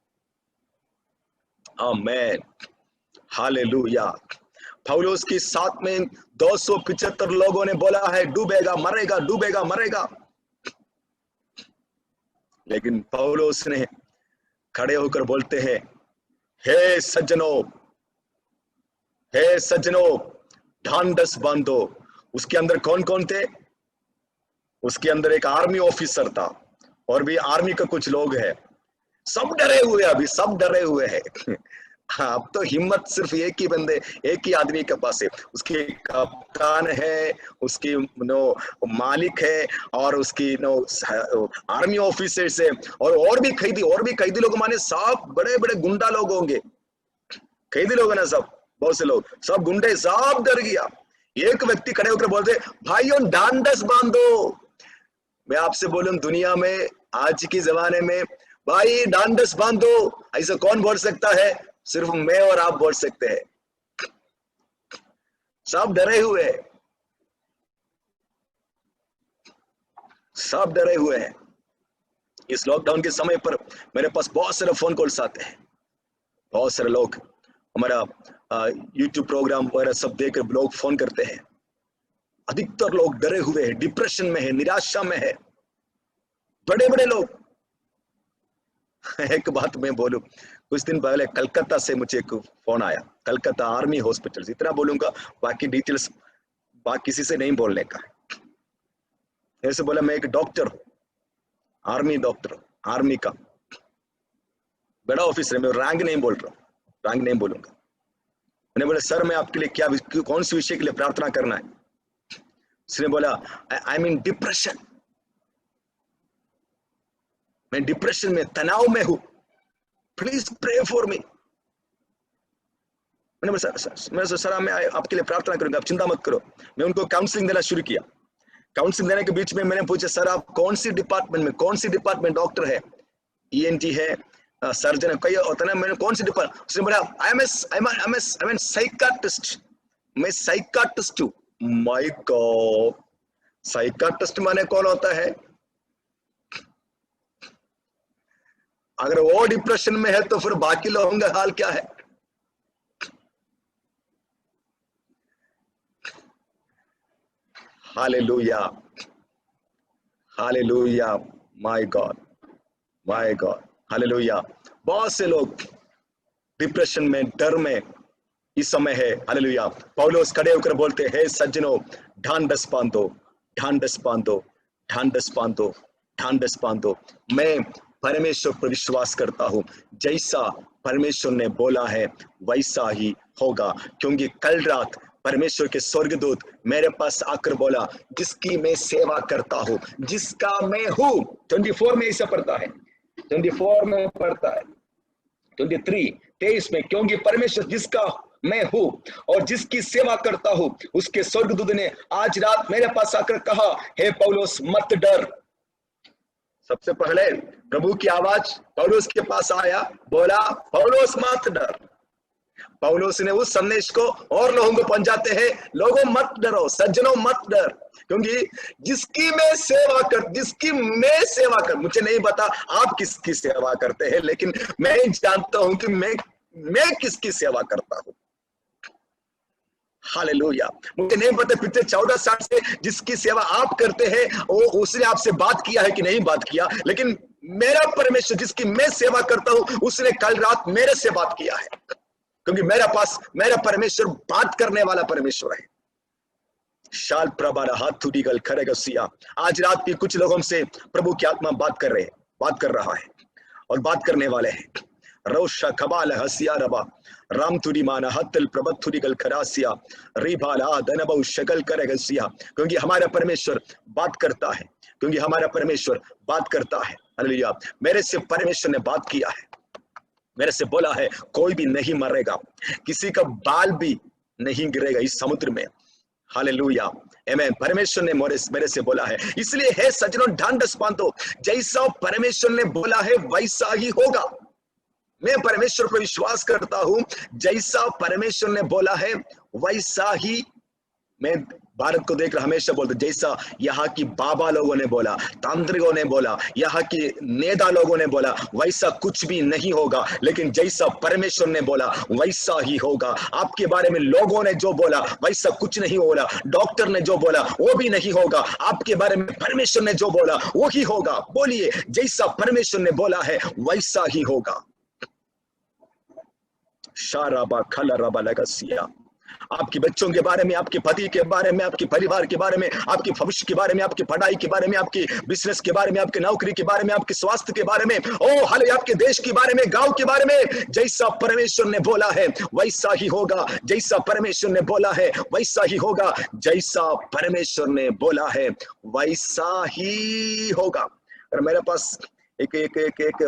आमीन, हालेलुया। पौलुस के साथ में 275 लोगों ने बोला है डूबेगा मरेगा, डूबेगा मरेगा। लेकिन पौलुस ने खड़े होकर बोलते हैं, हे सज्जनों, हे सज्जनों, ढांढस बांधो। उसके अंदर कौन कौन थे? उसके अंदर एक आर्मी ऑफिसर था और भी आर्मी का कुछ लोग हैं। सब डरे हुए, अभी सब डरे हुए हैं। अब तो हिम्मत सिर्फ एक ही बंदे, एक ही आदमी के पास है। उसके कप्तान है, उसकी मालिक है, और उसकी आर्मी ऑफिसर्स है, और भी कैदी लोग, माने सब बड़े बड़े गुंडा लोग होंगे। कैदी लोग है ना, सब बहुत से लोग, सब गुंडे, सब डर गया। एक व्यक्ति खड़े होकर बोलते, भाइयों ढांढस बांधो। मैं आपसे बोलूं, दुनिया में आज की जमाने में भाई ढांढस बांधो, ऐसा कौन बोल सकता है? सिर्फ मैं और आप बोल सकते हैं। सब डरे हुए हैं, सब डरे हुए हैं। इस लॉकडाउन के समय पर मेरे पास बहुत सारे फोन कॉल्स आते हैं। बहुत सारे लोग हमारा यूट्यूब प्रोग्राम वगैरह सब देखकर लोग फोन करते हैं। अधिकतर लोग डरे हुए हैं, डिप्रेशन में है, निराशा में है, बड़े बड़े लोग। एक बात मैं बोलूं, कुछ दिन पहले कलकत्ता से मुझे एक फोन आया, कलकत्ता आर्मी हॉस्पिटल। इतना बोलूंगा, बाकी डिटेल्स बाकी किसी से नहीं बोलने का। ऐसे बोला, मैं एक डॉक्टर हूं, आर्मी डॉक्टर, आर्मी का बड़ा ऑफिसर है। मैं रैंक नहीं बोल रहा हूँ, रैंक नहीं बोलूंगा। मैंने बोला, सर मैं आपके लिए क्या, कौन सी विषय के लिए प्रार्थना करना है? उसने बोला, आई एम इन डिप्रेशन, मैं डिप्रेशन में, तनाव में हूं, प्लीज प्रे फॉर मी। मैंने बोला, सर मैं आपके लिए प्रार्थना करूंगा, आप चिंता मत करो। मैं उनको काउंसलिंग देना शुरू किया। काउंसलिंग देने के बीच में मैंने पूछा, सर आप कौन सी डिपार्टमेंट डॉक्टर है? ENT है, सर्जन है, कई होता है ना। मैंने कौन सी डिपार्टमेंट? उसने बोला, आई एम साइकाट्रिस्ट, मैं साइकाट्रिस्ट हूं। माय गॉड, साइकाट्रिस्ट माने कौन होता है? अगर वो डिप्रेशन में है तो फिर बाकी लोगों का हाल क्या है? Hallelujah, hallelujah, my God, my God, hallelujah. बहुत से लोग डिप्रेशन में, डर में इस समय है। हालेलुया। पौलुस खड़े होकर बोलते, हे सज्जनों, ढांढस बांधो, ढांढस बांधो, ढांढस बांधो, ढांढस बांधो। मैं परमेश्वर पर विश्वास करता हूं, जैसा परमेश्वर ने बोला है वैसा ही होगा। क्योंकि कल रात परमेश्वर के स्वर्गदूत मेरे पास आकर बोला, जिसकी मैं सेवा करता हूं, जिसका मैं हूं। 24 में ऐसा पढ़ता है, 24 में पढ़ता है, 23 में, क्योंकि परमेश्वर जिसका मैं हूं और जिसकी सेवा करता हूं, उसके स्वर्गदूत ने आज रात मेरे पास आकर कहा, हे पौलुस मत डर। सबसे पहले प्रभु की आवाज पौलुस के पास आया, बोला, पौलुस मत डर। पौलुस ने उस संदेश को और लोगों को पहुंचाते हैं, लोगों मत डरो, सज्जनों मत डर, क्योंकि जिसकी मैं सेवा कर, मुझे नहीं पता आप किसकी सेवा करते हैं, लेकिन मैं जानता हूं कि मैं किसकी सेवा करता हूं। हालेलुया। मुझे नहीं पता पिछले 14 साल से जिसकी सेवा आप करते हैं वो उसने आपसे बात किया है कि नहीं बात किया, लेकिन मेरा परमेश्वर जिसकी मैं सेवा करता हूं, उसने कल रात मेरे से बात किया है। क्योंकि मेरा परमेश्वर बात करने वाला परमेश्वर है। शाल प्रभा हाथ गल खरेगसिया। आज रात भी कुछ लोगों से प्रभु की आत्मा बात कर रहा है और बात करने वाले हैं। रोशा कबाल हसिया रबा राम तुरी माना हतल प्रबथुरी गल खरासिया रिबाला दनबउ शकल करेगसिया। क्योंकि हमारा परमेश्वर बात करता है, क्योंकि हमारा परमेश्वर बात करता है। हालेलुया। मेरे से परमेश्वर ने बात किया है, मेरे से बोला है, कोई भी नहीं मरेगा, किसी का बाल भी नहीं गिरेगा इस समुद्र में। हालेलुया, आमीन। परमेश्वर ने मेरे से बोला है, इसलिए है सज्जनों ढांढस बांधो, जैसा परमेश्वर ने बोला है वैसा ही होगा। मैं परमेश्वर पर विश्वास करता हूं, जैसा परमेश्वर ने बोला है वैसा ही मैं भारत को देख हमेशा बोलते, जैसा यहाँ की बाबा लोगों ने बोला, तांत्रिकों ने बोला, यहाँ की नेता लोगों ने बोला, वैसा कुछ भी नहीं होगा, लेकिन जैसा परमेश्वर ने बोला वैसा ही होगा। आपके बारे में लोगों ने जो बोला वैसा कुछ नहीं होगा, डॉक्टर ने जो बोला वो भी नहीं होगा, आपके बारे में परमेश्वर ने जो बोला वो ही होगा। बोलिए, जैसा परमेश्वर ने बोला है वैसा ही होगा। शाराबा खलराबा लगसिया। आपके बच्चों के बारे में, आपके पति के बारे में, आपके परिवार के बारे में, आपके भविष्य के बारे में, आपकी पढ़ाई के बारे में, आपकी बिजनेस के बारे में, आपकी नौकरी के बारे में, आपके स्वास्थ्य के बारे में, ओ हाले आपके देश के बारे में, गांव के बारे में, जैसा परमेश्वर ने बोला है वैसा ही होगा। जैसा परमेश्वर ने बोला है वैसा ही होगा। जैसा परमेश्वर ने बोला है वैसा ही होगा। अगर मेरे पास एक एक एक एक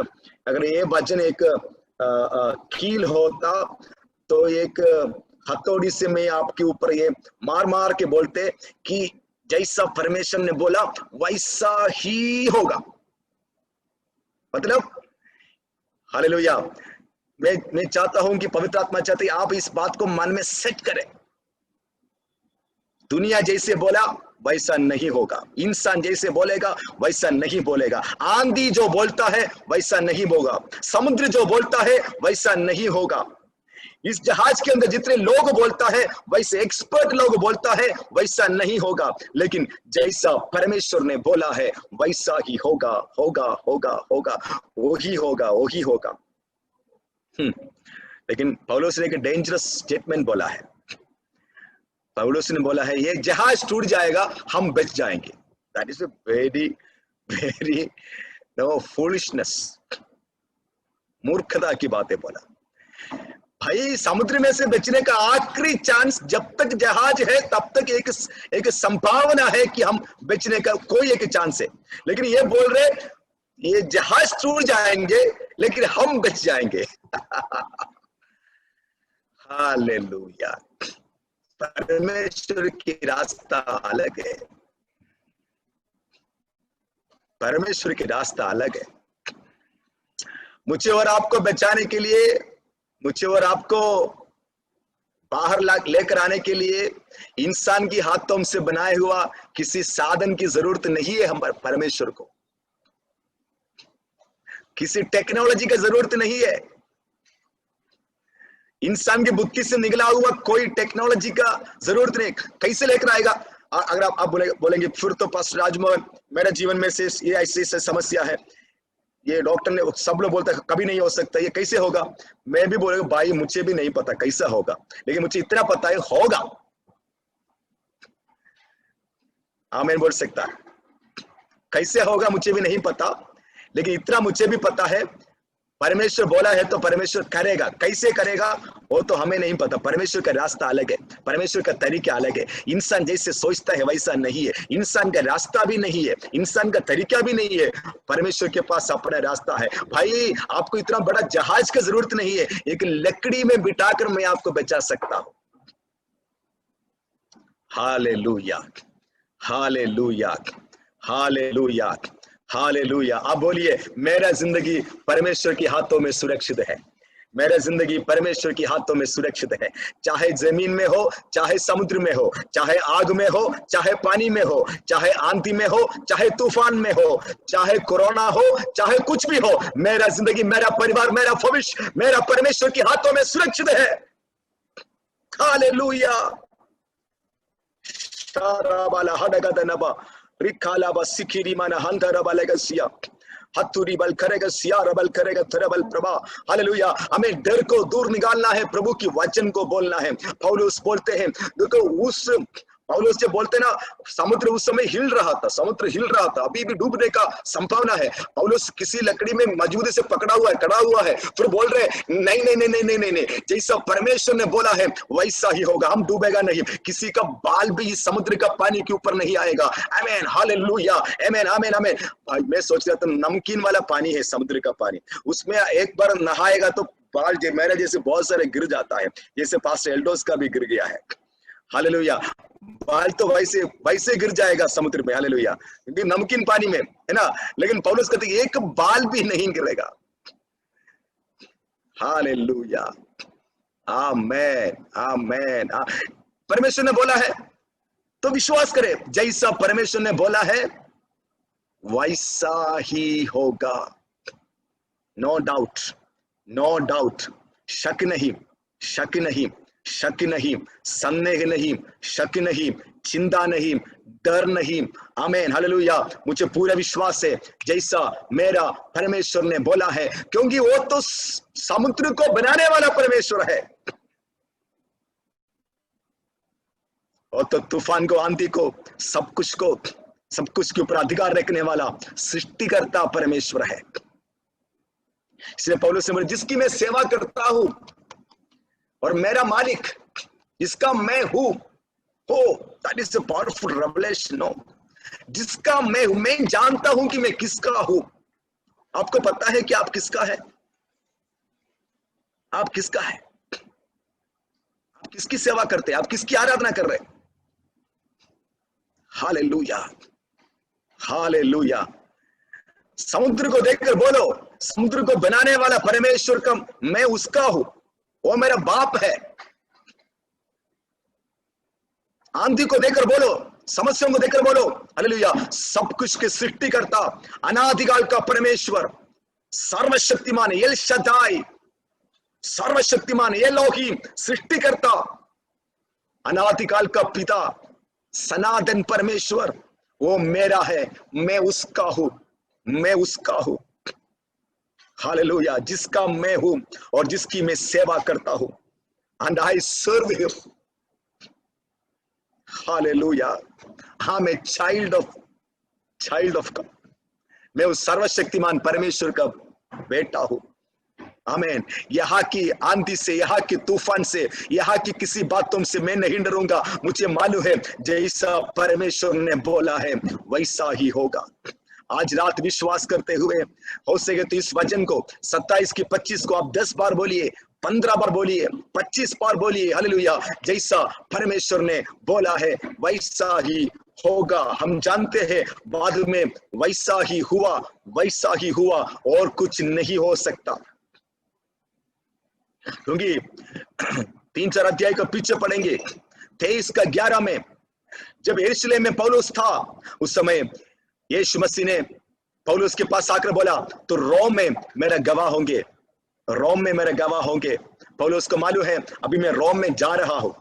अगर ये वचन एक कील होता तो एक हथौड़ी से मैं आपके ऊपर ये मार मार के बोलते कि जैसा परमेश्वर ने बोला वैसा ही होगा। मतलब हालेलुया। मैं चाहता हूं कि पवित्र आत्मा चाहती आप इस बात को मन में सेट करें। दुनिया जैसे बोला वैसा नहीं होगा, इंसान जैसे बोलेगा वैसा नहीं बोलेगा, आंधी जो बोलता है वैसा नहीं होगा, समुद्र जो बोलता है वैसा नहीं होगा, इस जहाज के अंदर जितने लोग बोलता है वैसे एक्सपर्ट लोग बोलता है वैसा नहीं होगा, लेकिन जैसा परमेश्वर ने बोला है वैसा ही होगा, होगा होगा होगा, वही होगा वही होगा। लेकिन पौलुस ने एक डेंजरस स्टेटमेंट बोला है। पौलुस ने बोला है ये जहाज टूट जाएगा हम बच जाएंगे। That is a very very no foolishness, मूर्खता की बातें बोला। भाई समुद्र में से बचने का आखिरी चांस, जब तक जहाज है तब तक एक संभावना है कि हम बचने का कोई एक चांस है, लेकिन ये बोल रहे ये जहाज टूट जाएंगे लेकिन हम बच जाएंगे। हालेलुया। परमेश्वर की रास्ता अलग है, परमेश्वर की रास्ता अलग है। मुझे और आपको बचाने के लिए, मुझे और आपको बाहर लेकर आने के लिए इंसान की हाथों से बनाए हुआ किसी साधन की जरूरत नहीं है। हम परमेश्वर को किसी टेक्नोलॉजी की जरूरत नहीं है, इंसान की बुद्धि से निकला हुआ कोई टेक्नोलॉजी का जरूरत नहीं। कैसे लेकर आएगा? अगर आप बोलेंगे फिर तो पास्टर राजमोहन मेरे जीवन में से ये ऐसी समस्या है, ये डॉक्टर ने, सब लोग बोलते हैं कभी नहीं हो सकता, ये कैसे होगा? मैं भी बोलेगा भाई मुझे भी नहीं पता कैसा होगा, लेकिन मुझे इतना पता है होगा। आमीन बोल सकता है। कैसे होगा मुझे भी नहीं पता, लेकिन इतना मुझे भी पता है परमेश्वर बोला है तो परमेश्वर करेगा। कैसे करेगा वो तो हमें नहीं पता। परमेश्वर का रास्ता अलग है, परमेश्वर का तरीका अलग है। इंसान जैसे सोचता है वैसा नहीं है, इंसान का रास्ता भी नहीं है, इंसान का तरीका भी नहीं है। परमेश्वर के पास अपना रास्ता है। भाई आपको इतना बड़ा जहाज की जरूरत नहीं है, एक लकड़ी में बिठाकर मैं आपको बचा सकता हूं। Hallelujah hallelujah hallelujah hallelujah. आप बोलिए मेरा जिंदगी परमेश्वर के हाथों में सुरक्षित है, मेरा जिंदगी परमेश्वर के हाथों में सुरक्षित है। चाहे जमीन में हो, चाहे समुद्र में हो, चाहे आग में हो, चाहे पानी में हो, चाहे आंधी में हो, चाहे तूफान में हो, चाहे कोरोना हो, चाहे कुछ भी हो, मेरा जिंदगी, मेरा परिवार, मेरा भविष्य, मेरा परमेश्वर के हाथों में सुरक्षित है। हालेलुया। रिखालाबा सिखिरी माना हंदरा बालेगसिया हथुरी बल करेगा, सियारा बल करेगा, थरबल प्रभा। हालेलुया। हमें डर को दूर निकालना है, प्रभु की वचन को बोलना है। पौलुस बोलते हैं, देखो उस पौलुस से बोलते ना, समुद्र उस समय हिल रहा था, समुद्र हिल रहा था, अभी भी डूबने का संभावना है। पौलुस किसी लकड़ी में मजबूती से पकड़ा हुआ है, कड़ा हुआ है, फिर बोल रहे नहीं नहीं नहीं नहीं नहीं नहीं नहीं, जैसा परमेश्वर ने बोला है वैसा ही होगा, हम डूबेगा नहीं, किसी का बाल भी इस समुद्र का पानी के ऊपर नहीं आएगा। आमीन हालेलुया आमीन आमीन आमीन। मैं सोच रहा था नमकीन वाला पानी है समुद्र का पानी, उसमें एक बार नहाएगा तो बाल मेरे जैसे बहुत सारे गिर जाता है, जैसे पास्टर एल्डोस का भी गिर गया है। हालेलुया। बाल तो वैसे वैसे गिर जाएगा समुद्र में। हालेलुया। क्योंकि नमकीन पानी में है ना, लेकिन पौलुस कहते एक बाल भी नहीं गिरेगा। हालेलुया आमेन आमेन। परमेश्वर ने बोला है तो विश्वास करें, जैसा परमेश्वर ने बोला है वैसा ही होगा। नो डाउट, नो डाउट, शक नहीं, शक नहीं, शक नहीं, संदेह नहीं, शक नहीं, चिंता नहीं, डर नहीं। आमीन, हालेलुया। मुझे पूरा विश्वास है जैसा मेरा परमेश्वर ने बोला है, क्योंकि वो तो समुद्र को बनाने वाला परमेश्वर है, और तो तूफान को, आंधी को, सब कुछ के ऊपर अधिकार रखने वाला सृष्टिकर्ता परमेश्वर है। इसलिए पौलुस ने बोला, जिसकी मैं सेवा करता हूं और मेरा मालिक जिसका मैं हूं, हो, that is a powerful revelation. No, जिसका मैं जानता हूं कि मैं किसका हूं। आपको पता है कि आप किसका है? आप किसका है? आप किसकी सेवा करते हैं? आप किसकी आराधना कर रहे हैं? Hallelujah, hallelujah. समुद्र को देखकर बोलो, समुद्र को बनाने वाला परमेश्वर का मैं उसका हूं, वो मेरा बाप है। आंधी को देखकर बोलो, समस्याओं को देखकर बोलो, हालेलुया, सब कुछ के सृष्टिकर्ता, अनादिकाल का परमेश्वर, सर्वशक्तिमान एल शदाई, सर्वशक्तिमान एलोहीम, सृष्टिकर्ता, अनादिकाल का पिता, सनातन परमेश्वर, वो मेरा है, मैं उसका हूं, मैं उसका हूं। हालेलुया, जिसका मैं हूं और जिसकी मैं सेवा करता हूं, and I serve him. Hallelujah, हाँ, मैं चाइल्ड ऑफ गॉड, मैं उस सर्वशक्तिमान परमेश्वर का बेटा हूं। आमीन। यहाँ की आंधी से, यहाँ की तूफान से, यहाँ की किसी बातों से मैं नहीं डरूंगा। मुझे मालूम है जैसा परमेश्वर ने बोला है वैसा ही होगा। आज रात विश्वास करते हुए, हो सके तो इस वचन को 27 की 25 को आप 10 बार बोलिए, 15 बार बोलिए, 25 बार बोलिए, हालेलुया। जैसा परमेश्वर ने बोला है वैसा ही होगा। हम जानते हैं बाद में वैसा ही हुआ, वैसा ही हुआ, और कुछ नहीं हो सकता। क्योंकि 3-4 अध्याय का पीछे पढ़ेंगे, 23 का 11 में, जब यरूशलेम में पौलुस था, उस समय यीशु मसीह ने पौलुस के पास आकर बोला, तो रोम में मेरा गवाह होंगे, रोम में मेरे गवाह होंगे। पौलुस को मालूम है अभी मैं रोम में जा रहा हूं,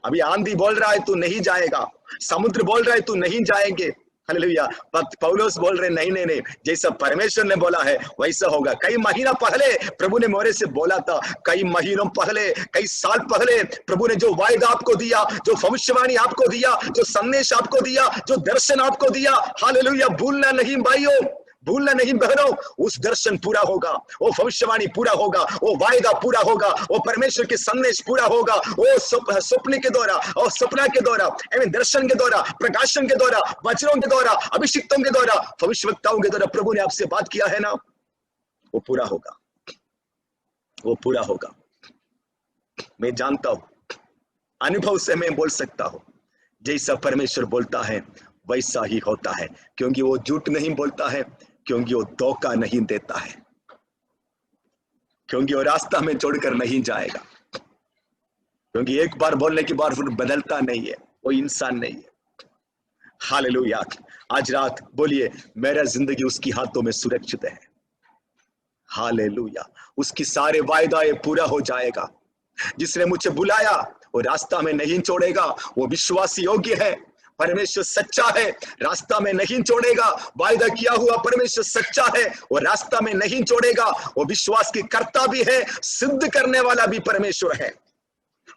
अभी आंधी बोल रहा है तू नहीं जाएगा, समुद्र बोल रहा है तू नहीं जाएंगे, हालेलुया। पौलुस बोल रहे नहीं नहीं नहीं, जैसा परमेश्वर ने बोला है वैसा होगा। कई महीना पहले प्रभु ने मोरे से बोला था, कई महीनों पहले, कई साल पहले प्रभु ने जो वायदा आपको दिया, जो भविष्यवाणी आपको दिया, जो संदेश आपको दिया, जो दर्शन आपको दिया, हालेलुया, भूलना नहीं भाइयों, भूलना नहीं बहनों, उस दर्शन पूरा होगा, वो भविष्यवाणी पूरा होगा, वो वायदा पूरा होगा, वो परमेश्वर के संदेश पूरा होगा। वो स्वप्न के द्वारा और सपना के द्वारा, दर्शन के द्वारा, प्रकाशन के द्वारा, वचनों के द्वारा, अभिषिक्तों के द्वारा, भविष्यवक्ताओं के द्वारा प्रभु ने आपसे बात किया है ना, वो पूरा होगा, वो पूरा होगा। मैं जानता हूं, अनुभव से मैं बोल सकता हूं, जैसा परमेश्वर बोलता है वैसा ही होता है, क्योंकि वो झूठ नहीं बोलता है, क्योंकि वो धोखा नहीं देता है, क्योंकि वो रास्ता में छोड़कर नहीं जाएगा, क्योंकि एक बार बोलने के बाद फिर बदलता नहीं है, वो इंसान नहीं है। हालेलुया। आज रात बोलिए, मेरा जिंदगी उसकी हाथों में सुरक्षित है। हालेलुया, उसकी सारे वायदा पूरा हो जाएगा। जिसने मुझे बुलाया वो रास्ता में नहीं छोड़ेगा, वो विश्वास योग्य है, परमेश्वर सच्चा है, रास्ता में नहीं छोड़ेगा। वायदा किया हुआ परमेश्वर सच्चा है, वो रास्ता में नहीं छोड़ेगा। वो विश्वास की कर्ता भी है, सिद्ध करने वाला भी परमेश्वर है।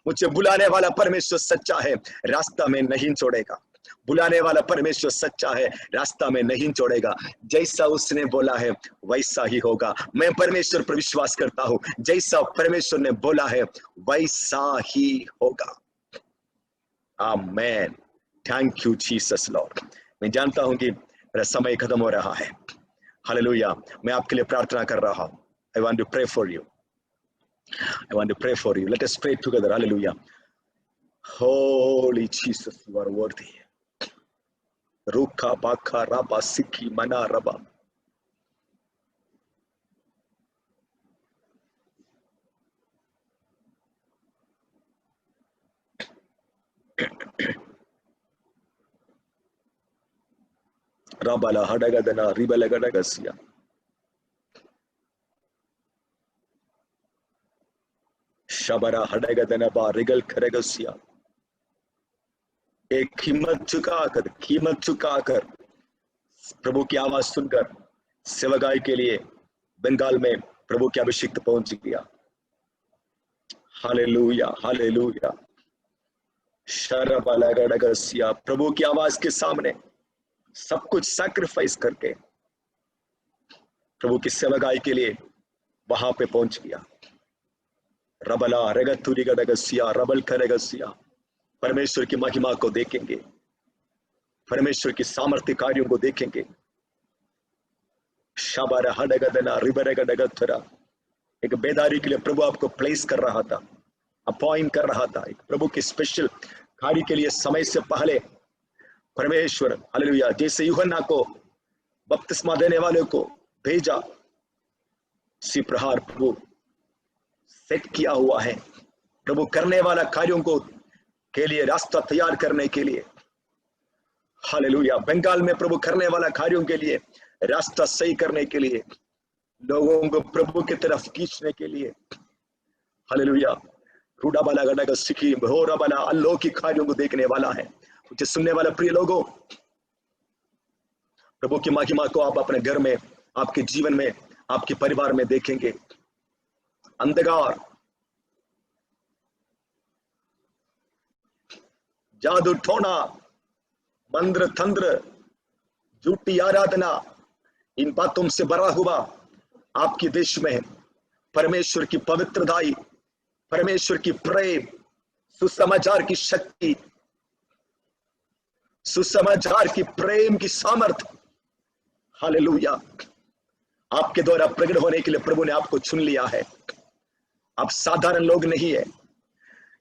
मुझे बुलाने वाला परमेश्वर सच्चा है, रास्ता में नहीं छोड़ेगा। बुलाने वाला परमेश्वर सच्चा है, रास्ता में नहीं छोड़ेगा। जैसा उसने बोला है वैसा ही होगा। मैं परमेश्वर पर विश्वास करता हूं, जैसा परमेश्वर ने बोला है वैसा ही होगा। Amen. Thank you Jesus Lord. मैं जानता हूं कि मेरा समय खत्म हो रहा है। हालेलुया। मैं आपके लिए प्रार्थना कर रहा हूं। I want to pray for you, I want to pray for you. Let us pray together. Hallelujah. Holy Jesus, you are worthy. Ruka baka raba siki mana raba. Rabala Hadagadana Ribalagadagasya. Shabara Hadagadana Ba Rigal Karagasya. एक कीमत चुकाकर प्रभु की आवाज सुनकर सेवकाई के लिए बंगाल में प्रभु के अभिषिक्त पहुंच गया। Hallelujah hallelujah. शरबलगडगस्या, प्रभु की आवाज के सामने सब कुछ सैक्रिफाइस करके प्रभु की सेवकाई के लिए वहां पे पहुंच गया। रबला रगतुरी गडगस्या रबल करगस्या। परमेश्वर की महिमा को देखेंगे, परमेश्वर की सामर्थ्य कार्यों को देखेंगे। शाबार हडगदना रिबरगडगथरा। एक बेदारी के लिए प्रभु आपको प्लेस कर रहा था, अपॉइंट कर रहा था। एक प्रभु के स्पेशल कार्य के लिए समय से पहले परमेश्वर हालेलुया, जैसे यूहन्ना को बपतिस्मा देने वाले को भेजा, उसी प्रकार प्रभु सेट किया हुआ है। प्रभु करने वाला कार्यों को के लिए रास्ता तैयार करने के लिए हालेलुया, बंगाल में प्रभु करने वाला कार्यों के लिए रास्ता सही करने के लिए, लोगों को प्रभु की तरफ खींचने के लिए हालेलुया। रूडा बाला गडा का सिकी भोरा बाला अलौकिक कार्यों को देखने वाला है। मुझे सुनने वाला प्रिय लोगों, प्रभु की महिमा को आप अपने घर में, आपके जीवन में, आपके परिवार में देखेंगे। अंधकार, जादू टोना, मंत्र तंत्र, झूठी आराधना, इन बातों से भरा हुआ आपके देश में परमेश्वर की पवित्रताई, परमेश्वर की प्रेम, सुसमाचार की शक्ति, सुसमाचार की प्रेम की सामर्थ हालेलुया आपके द्वारा प्रकट होने के लिए प्रभु ने आपको चुन लिया है। आप साधारण लोग नहीं है।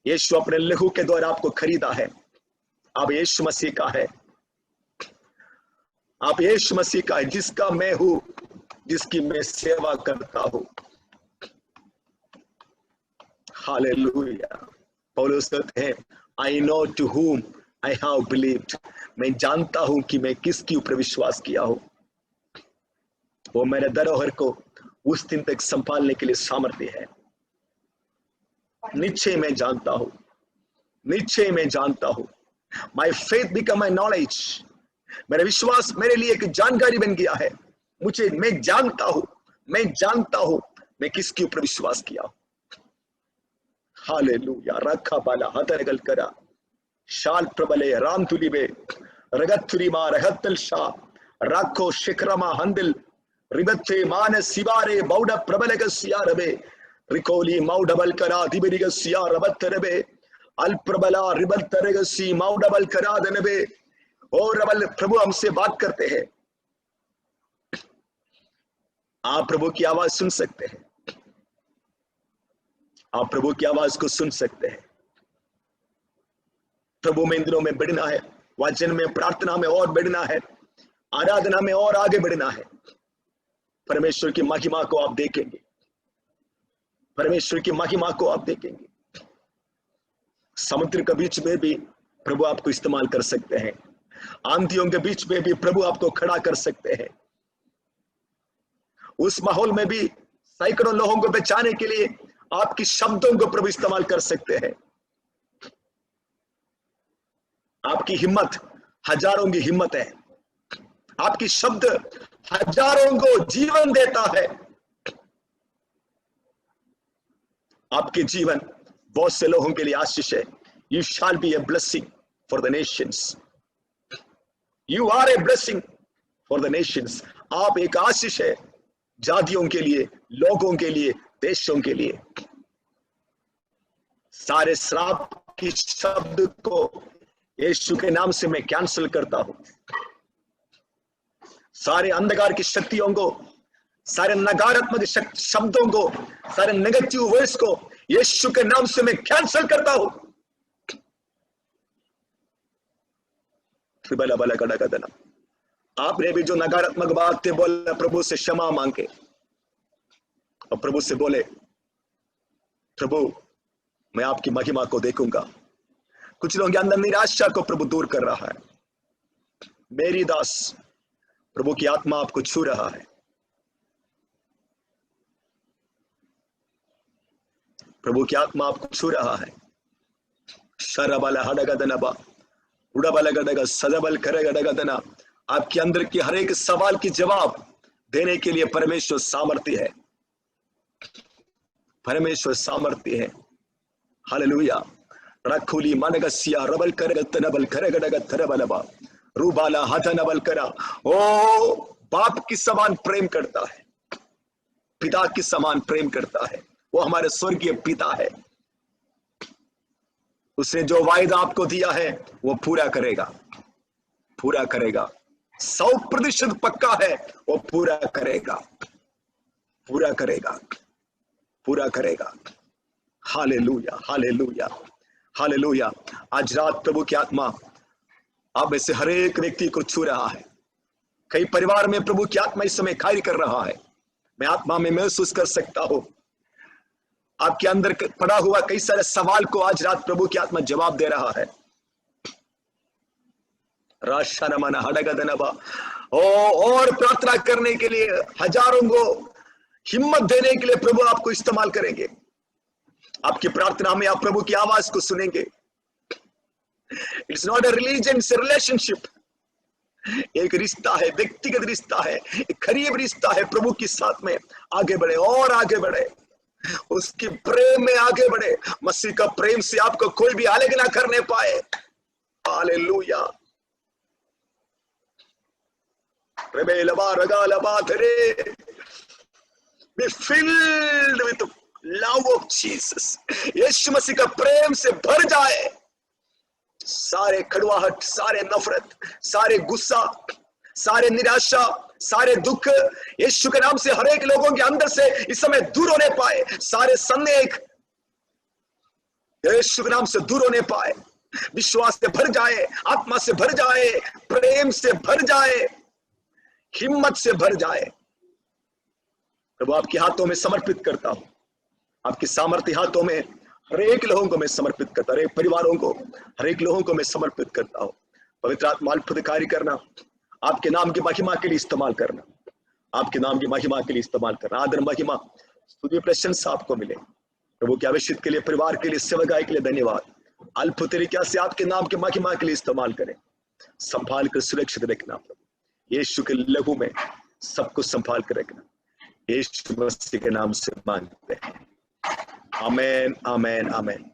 यीशु अपने लहू के द्वारा आपको खरीदा है। आप यीशु मसीह का है, आप यीशु मसीह का है, जिसका मैं हूं, जिसकी मैं सेवा करता हूं। हालेलुया। पौलुस कहते हैं, I know to whom I have believed, मैं जानता हूं कि मैं किसके ऊपर विश्वास किया हूं। वो मेरे धरोहर को उस दिन तक संभालने के लिए सामर्थ्य है। निश्चय मैं जानता हूं, निश्चय मैं जानता हूं। My faith become my knowledge, मेरा विश्वास मेरे लिए एक जानकारी बन गया है। मैं जानता हूं, मैं जानता हूं मैं किसके ऊपर विश्वास किया। हालेलुया। रखा बाला हतरगल करा शाल प्रबले राम तुलिबे रगतुरिमा रहतल शा राखो शिखरमा हंदिल रिबत्ते मान सिवारे बौड प्रबलग सियारबे रिकोली मौडबल करा दिबरिग सियारबतरबे अल प्रबला रिबल तरगसी मौडबल करा दनबे। और रबल प्रभु हमसे बात करते हैं। आप प्रभु की आवाज सुन सकते हैं, आप प्रभु की आवाज को सुन सकते हैं। प्रभु में इन दिनों में बढ़ना है, वचन में, प्रार्थना में और बढ़ना है, आराधना में और आगे बढ़ना है। परमेश्वर की महिमा को आप देखेंगे, परमेश्वर की महिमा को आप देखेंगे। समुद्र के बीच में भी प्रभु आपको इस्तेमाल कर सकते हैं, आंधियों के बीच में भी प्रभु आपको खड़ा कर सकते हैं। उस माहौल में भी सैकड़ों लोगों को बचाने के लिए आपकी शब्दों को प्रभु इस्तेमाल कर सकते हैं। आपकी हिम्मत हजारों की हिम्मत है, आपकी शब्द हजारों को जीवन देता है। आपके जीवन बहुत से लोगों के लिए आशीष है। You shall be a blessing for the nations, you are a blessing for the nations. आप एक आशीष है जातियों के लिए, लोगों के लिए, देशों के लिए। सारे श्राप की शब्द को यीशु के नाम से मैं कैंसिल करता हूं। सारे अंधकार की शक्तियों को, सारे नकारात्मक शब्दों को, सारे नेगेटिव वर्ड्स को यीशु के नाम से मैं कैंसिल करता हूं। आपने भी जो नकारात्मक बातें बोले, प्रभु से क्षमा मांगे और प्रभु से बोले, प्रभु मैं आपकी महिमा को देखूंगा। कुछ लोगों के अंदर निराशा को प्रभु दूर कर रहा है। मेरी दास प्रभु की आत्मा आपको छू रहा है। प्रभु की आत्मा आपको छू रहा है। शरबल हडगदनबा उड़बल गडग सदबल करगडगदना। आपके अंदर के हर एक सवाल की जवाब देने के लिए परमेश्वर सामर्थ्य है। परमेश्वर सामर्थ्य है। हालेलुया। रखुली मनगसिया रबल करगतनबल करगडगतरबलबा रूबाला हथनबल करा। ओ बाप की समान प्रेम करता है, पिता की समान प्रेम करता है। वो हमारे स्वर्गीय पिता है। उसने जो वायदा आपको दिया है वो पूरा करेगा, पूरा करेगा। 100% पक्का है, वो पूरा करेगा, पूरा करेगा, पूरा करेगा। Hallelujah, hallelujah, hallelujah. आज रात प्रभु की आत्मा आप में से हर एक व्यक्ति को छू रहा है। कई परिवार में प्रभु की आत्मा इस समय कार्य कर रहा है। मैं आत्मा में महसूस कर सकता हूं आपके अंदर पड़ा हुआ कई सारे सवाल को आज रात प्रभु की आत्मा जवाब दे रहा है। राशानमन हडगदनबा। और प्रार्थना करने के लिए हजारों को हिम्मत देने के लिए प्रभु आपको इस्तेमाल करेंगे। आपकी प्रार्थना में आप प्रभु की आवाज को सुनेंगे। It's not a religion, it's a relationship. एक रिश्ता है, व्यक्तिगत रिश्ता है, एक करीब रिश्ता है। प्रभु के साथ में आगे बढ़े और आगे बढ़े, उसकी प्रेम में आगे बढ़े। मसीह का प्रेम से आपको कोई भी अलग ना करने पाए। Hallelujah. Be filled with the love of Jesus. यीशु मसीह का प्रेम से भर जाए। सारे कड़वाहट, सारे नफरत, सारे गुस्सा, सारे निराशा, सारे दुख यीशु के नाम से हर एक लोगों के अंदर से इस समय दूर होने पाए। सारे संदेह यीशु के नाम से दूर होने पाए। विश्वास से भर जाए, आत्मा से भर जाए, प्रेम से भर जाए, हिम्मत से भर जाए। प्रभु आपके हाथों में समर्पित करता हूं। आपकी सामर्थ्य हाथों में हर एक लोगों को मैं समर्पित करता हूं, हर एक परिवारों को, हर एक लोगों को मैं समर्पित करता हूं। पवित्र आत्मा अद्भुत कार्य करना, आपके नाम की महिमा के लिए इस्तेमाल करना, आपके नाम की महिमा के लिए इस्तेमाल करना। आदर, महिमा, स्तुति, प्रशंसा आपको मिले। प्रभु के अभिषेक के लिए, परिवार के लिए, सेवकाई के लिए धन्यवाद। अद्भुत तरीके से आपके नाम की महिमा के लिए इस्तेमाल करें। संभाल कर सुरक्षित रखना प्रभु। यीशु के लहू में सब कुछ संभाल कर रखना। यीशु मसीह के नाम से मांगते हैं। आमेन, आमेन, आमेन।